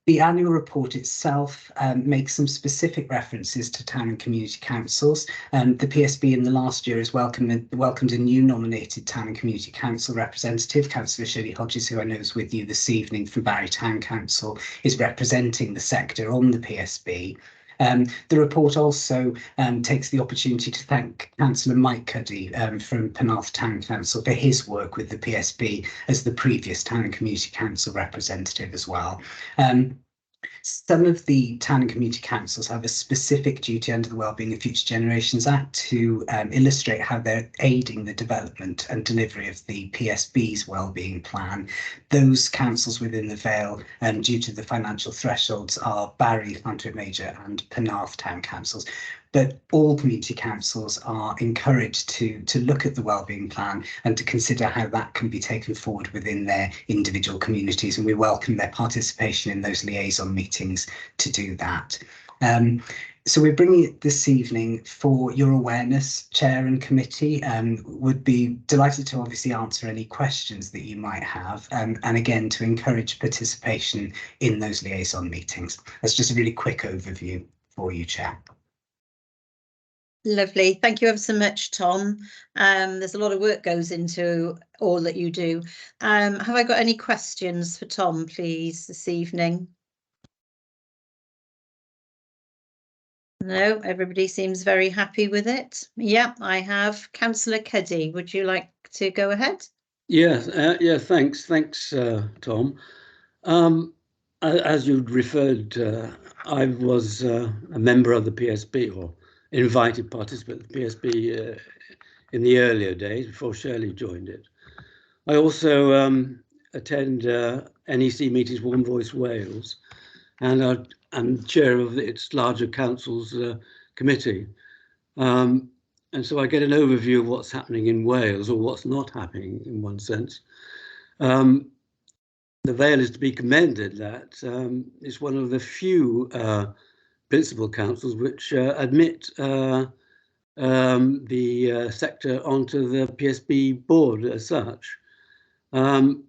The annual report itself makes some specific references to town and community councils. The PSB in the last year has welcomed a new nominated town and community council representative. Councillor Shirley Hodges, who I know is with you this evening from Barry Town Council, is representing the sector on the PSB. The report also takes the opportunity to thank Councillor Mike Cuddy from Penarth Town Council for his work with the PSB as the previous Town and Community Council representative as well. Some of the town and community councils have a specific duty under the Wellbeing of Future Generations Act to illustrate how they're aiding the development and delivery of the PSB's wellbeing plan. Those councils within the Vale, due to the financial thresholds, are Barry, Llantryd Major and Penarth Town Councils. But all community councils are encouraged to look at the wellbeing plan and to consider how that can be taken forward within their individual communities, and we welcome their participation in those liaison meetings to do that. So we're bringing it this evening for your awareness, Chair and Committee. Would be delighted to obviously answer any questions that you might have, and again to encourage participation in those liaison meetings. That's just a really quick overview for you, Chair. Lovely. Thank you ever so much, Tom. There's a lot of work goes into all that you do. Have I got any questions for Tom, please, this evening? No, everybody seems very happy with it. Yeah, I have. Councillor Cuddy, would you like to go ahead? Yeah, thanks, Tom. as you referred, I was a member of the PSB, or invited participant of the PSB in the earlier days before Shirley joined it. I also attend NEC meetings, One Voice Wales, and I'm chair of its larger councils committee. And so I get an overview of what's happening in Wales, or what's not happening in one sense. The Vale is to be commended that it's one of the few principal councils which admit the sector onto the PSB board as such. And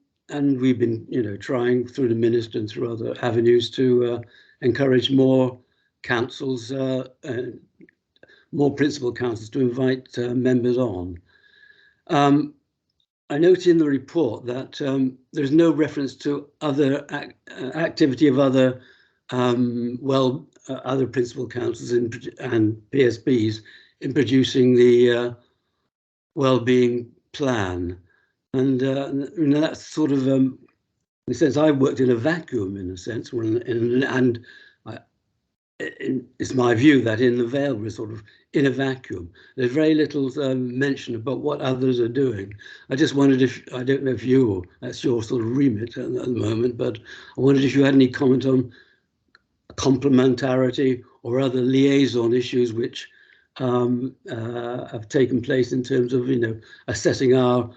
we've been, trying through the minister and through other avenues to encourage more councils, more principal councils to invite members on. I note in the report that there's no reference to other activity of other other principal councils and PSBs in producing the well-being plan, and that's sort of in a sense I worked in a vacuum in a sense, and it's my view that in the Vale we're sort of in a vacuum. There's very little mention about what others are doing. I just wondered if, I don't know if that's your sort of remit at the moment, but I wondered if you had any comment on complementarity or other liaison issues which have taken place in terms of, assessing our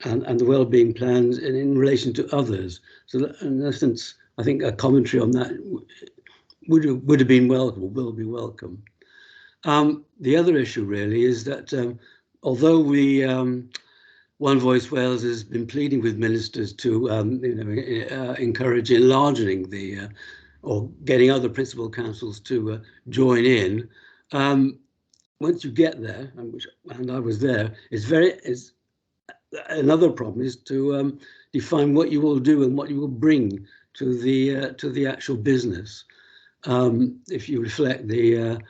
and the well-being plans in relation to others. So that, in essence, I think a commentary on that would have been welcome, or will be welcome. The other issue really is that although we, One Voice Wales has been pleading with ministers to encourage enlarging the or getting other principal councils to join in, once you get there, and I was there, it's another problem is to define what you will do and what you will bring to the actual business. If you reflect the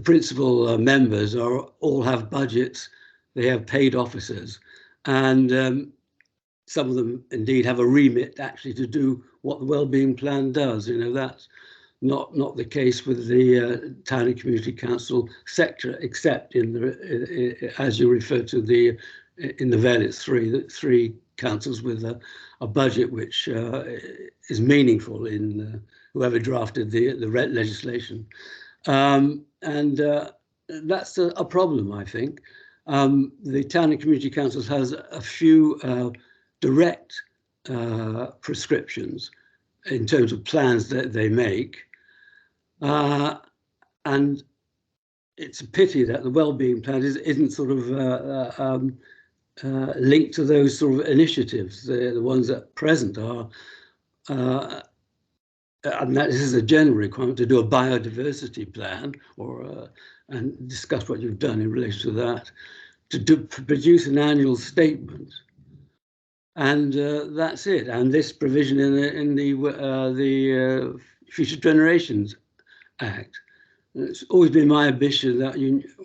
principal members all have budgets, they have paid officers, and some of them indeed have a remit actually to do what the wellbeing plan does. That's not the case with the town and community council sector, except in the as you refer to in the Vale, it's three councils with a budget which is meaningful in whoever drafted the legislation. And that's a problem, I think. The town and community councils has a few direct prescriptions in terms of plans that they make. And it's a pity that the wellbeing plan isn't sort of linked to those sort of initiatives. The ones at present are, and that is a general requirement to do a biodiversity plan, or and discuss what you've done in relation to that, to produce an annual statement, and that's it. And this provision in the Future Generations Act. It's always been my ambition that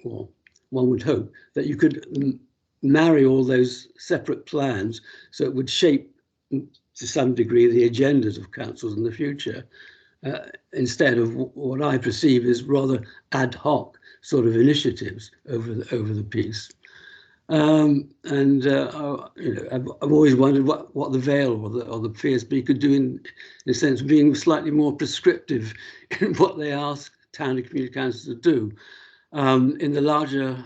or one would hope that you could marry all those separate plans so it would shape to some degree the agendas of councils in the future, instead of what I perceive as rather ad hoc sort of initiatives over the piece. I've always wondered what the Vale or the PSB could do in a sense of being slightly more prescriptive in what they ask town and community councils to do. In the larger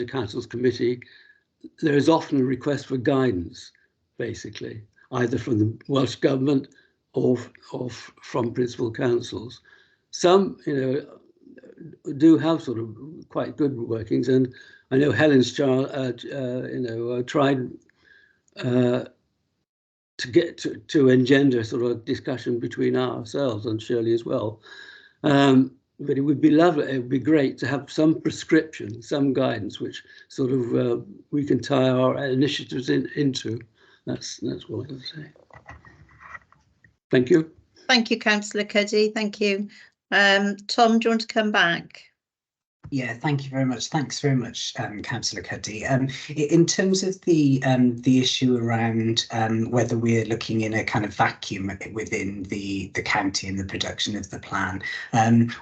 councils committee, there is often a request for guidance, basically, either from the Welsh Government or from principal councils. Some, do have sort of quite good workings, and I know Helen's tried to get to engender sort of discussion between ourselves and Shirley as well. But it would be lovely, it would be great to have some prescription, some guidance, which sort of we can tie our initiatives into. That's what I would say. Thank you. Thank you, Councillor Cuddy. Thank you. Tom, do you want to come back? Yeah, thank you very much. Thanks very much, Councillor Cuddy. In terms of the issue around whether we're looking in a kind of vacuum within the county and the production of the plan,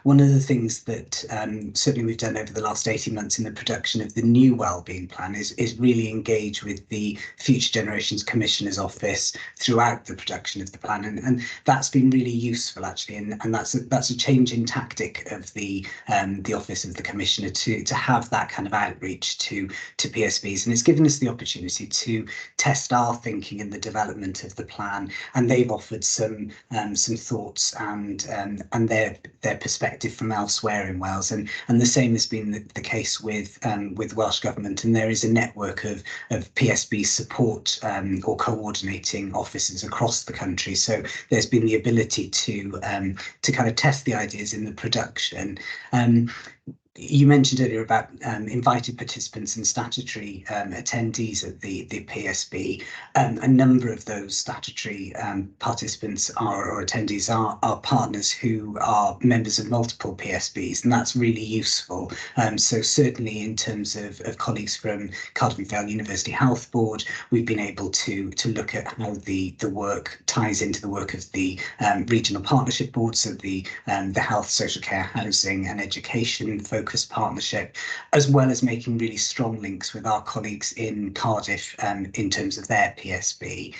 one of the things that certainly we've done over the last 18 months in the production of the new wellbeing plan is really engage with the Future Generations Commissioner's Office throughout the production of the plan, and that's been really useful actually, and that's a change in tactic of the Office of the Commissioner to have that kind of outreach to PSBs, and it's given us the opportunity to test our thinking in the development of the plan, and they've offered some thoughts and their perspective from elsewhere in Wales, and the same has been the case with Welsh Government, and there is a network of PSB support or coordinating offices across the country. So there's been the ability to kind of test the ideas in the production. You mentioned earlier about invited participants and statutory attendees at the PSB. A number of those statutory participants or attendees are partners who are members of multiple PSBs, and that's really useful. So certainly in terms of colleagues from Cardiff and Vale University Health Board, we've been able to look at how the work ties into the work of the regional partnership boards, so the health, social care, housing and education focused partnership, as well as making really strong links with our colleagues in Cardiff in terms of their PSB.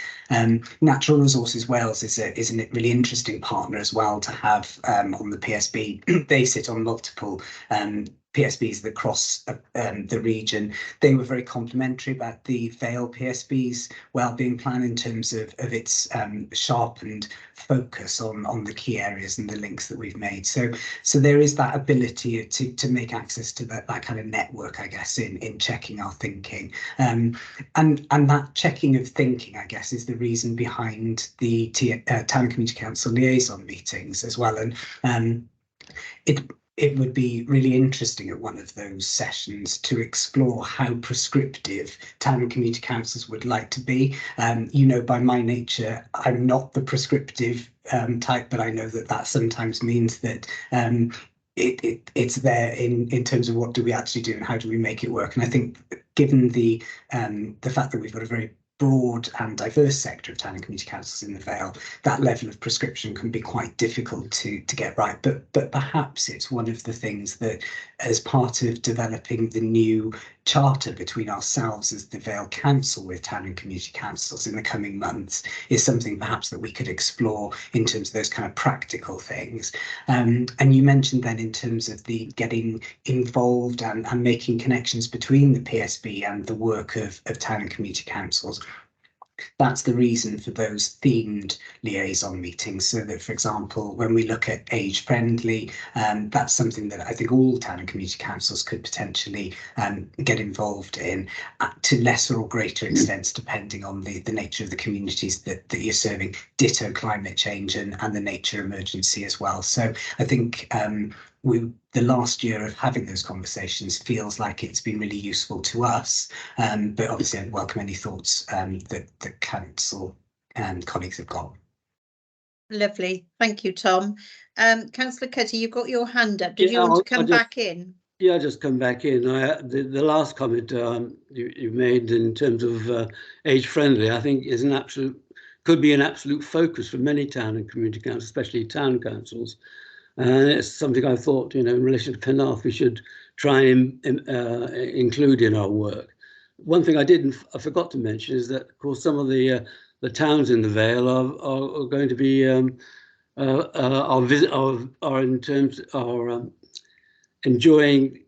Natural Resources Wales is a really interesting partner as well to have on the PSB. They sit on multiple PSBs that cross the region. They were very complimentary about the Vale PSB's wellbeing plan in terms of its sharpened focus on the key areas and the links that we've made. So there is that ability to make access to that kind of network, I guess, in checking our thinking. And that checking of thinking, I guess, is the reason behind the Town Community Council liaison meetings as well. And it would be really interesting at one of those sessions to explore how prescriptive town and community councils would like to be. By my nature, I'm not the prescriptive type, but I know that sometimes means that it's there in terms of what do we actually do and how do we make it work. And I think given the fact that we've got a very broad and diverse sector of town and community councils in the Vale, that level of prescription can be quite difficult to get right. But perhaps it's one of the things that, as part of developing the new charter between ourselves as the Vale Council with town and community councils in the coming months, is something perhaps that we could explore in terms of those kind of practical things. And you mentioned then in terms of the getting involved and making connections between the PSB and the work of town and community councils. That's the reason for those themed liaison meetings, so that, for example, when we look at age friendly, that's something that I think all town and community councils could potentially get involved in to lesser or greater extents, depending on the nature of the communities that you're serving. Ditto climate change and the nature emergency as well. So I think the last year of having those conversations feels like it's been really useful to us, but obviously I welcome any thoughts that the council and colleagues have got. Lovely, thank you, Tom. Councillor Cuddy, you've got your hand up. Did you want to come back in? Yeah, I'll just come back in. The last comment you made in terms of age friendly, I think could be an absolute focus for many town and community councils, especially town councils. And it's something I thought, in relation to Penarth, we should try and include in our work. One thing I forgot to mention is that, of course, some of the towns in the Vale are going to be enjoying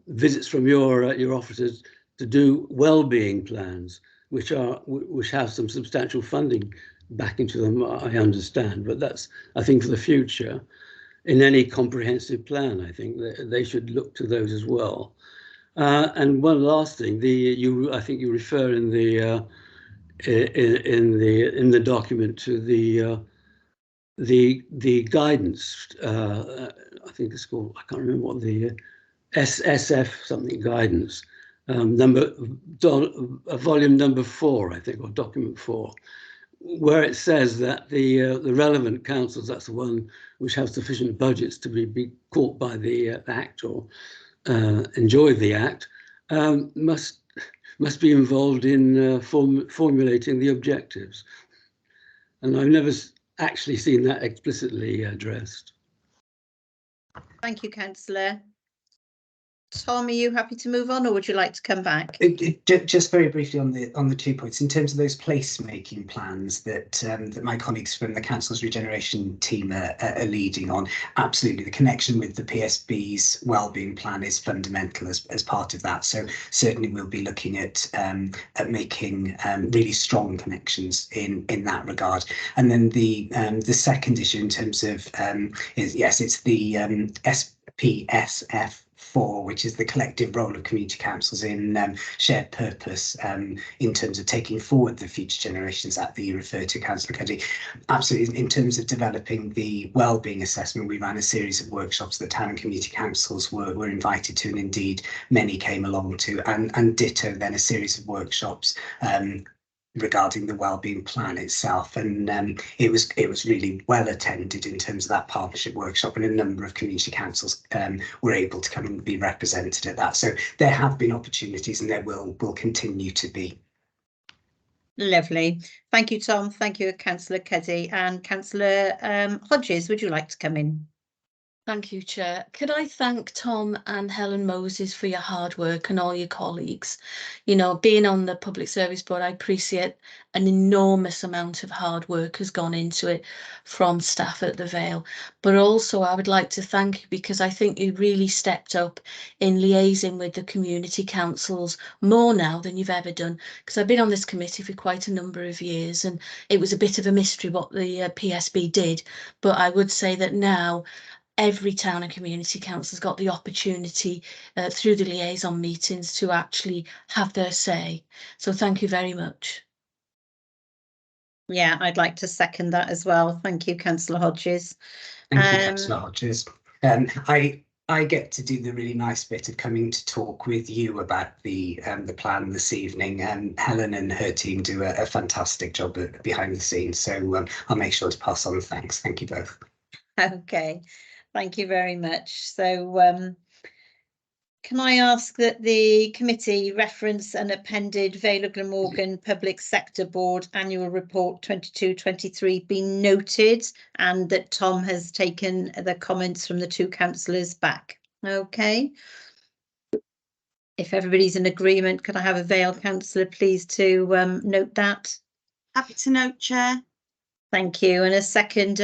visits from your officers to do well-being plans, which have some substantial funding back into them, I understand. But that's, I think, for the future. In any comprehensive plan, I think they should look to those as well. And one last thing, I think you refer in the document to the guidance. I think it's called, I can't remember what the SF something guidance volume number 4, I think, or document 4. Where it says that the relevant councils, that's the one which have sufficient budgets to be caught by the Act or enjoy the Act must be involved in formulating the objectives. And I've never actually seen that explicitly addressed. Thank you, Councillor. Tom, are you happy to move on, or would you like to come back? Just very briefly on the 2 points in terms of those placemaking plans that that my colleagues from the Council's Regeneration team are leading on. Absolutely, the connection with the PSB's wellbeing plan is fundamental as part of that. So certainly we'll be looking at making really strong connections in that regard. And then the second issue in terms of is yes, it's the SPSF4, which is the collective role of community councils in shared purpose in terms of taking forward the future generations that you refer to, Councillor Cuddy. Absolutely, in terms of developing the wellbeing assessment, we ran a series of workshops that town and community councils were invited to, and indeed many came along to, and ditto then a series of workshops regarding the wellbeing plan itself, and it was really well attended in terms of that partnership workshop, and a number of community councils were able to come and be represented at that. So there have been opportunities, and there will continue to be. Lovely. Thank you, Tom. Thank you, Councillor Cuddy. And Councillor Hodges, would you like to come in? Thank you, Chair. Could I thank Tom and Helen Moses for your hard work and all your colleagues? You know, being on the Public Service Board, I appreciate an enormous amount of hard work has gone into it from staff at the Vale. But also I would like to thank you because I think you really stepped up in liaising with the community councils more now than you've ever done. Because I've been on this committee for quite a number of years, and it was a bit of a mystery what the PSB did. But I would say that now every town and community council has got the opportunity through the liaison meetings to actually have their say. So thank you very much. Yeah, I'd like to second that as well. Thank you, Councillor Hodges. Thank you, Councillor Hodges. I get to do the really nice bit of coming to talk with you about the plan this evening, and Helen and her team do a fantastic job behind the scenes. So I'll make sure to pass on the thanks. Thank you both. Okay. Thank you very much. So can I ask that the committee reference an appended Vale of Glamorgan Public Sector Board Annual Report 22-23 be noted, and that Tom has taken the comments from the two councillors back? Okay. If everybody's in agreement, could I have a Vale councillor please to note that? Happy to note, Chair. Thank you. And a second.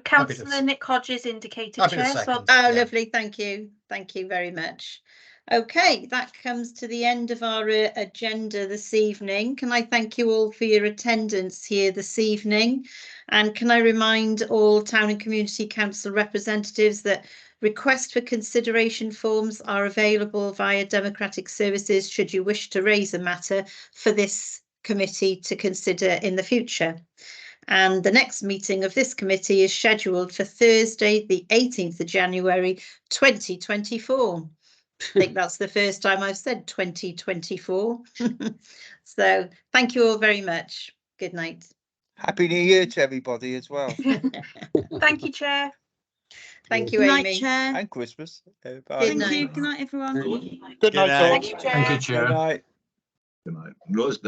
Councillor Nick Hodges indicated, Chair. So oh, lovely. Thank you. Thank you very much. Okay, that comes to the end of our agenda this evening. Can I thank you all for your attendance here this evening? And can I remind all town and community council representatives that request for consideration forms are available via Democratic Services should you wish to raise a matter for this committee to consider in the future. And the next meeting of this committee is scheduled for Thursday, the 18th of January, 2024. I think that's the first time I've said 2024. So thank you all very much. Good night. Happy New Year to everybody as well. thank you, Chair. Thank you, Good Amy. night, Chair. And Christmas. Bye. Thank you. Good night, everyone. Good night, all. Thank you, Chair. Good night. Good night. Rose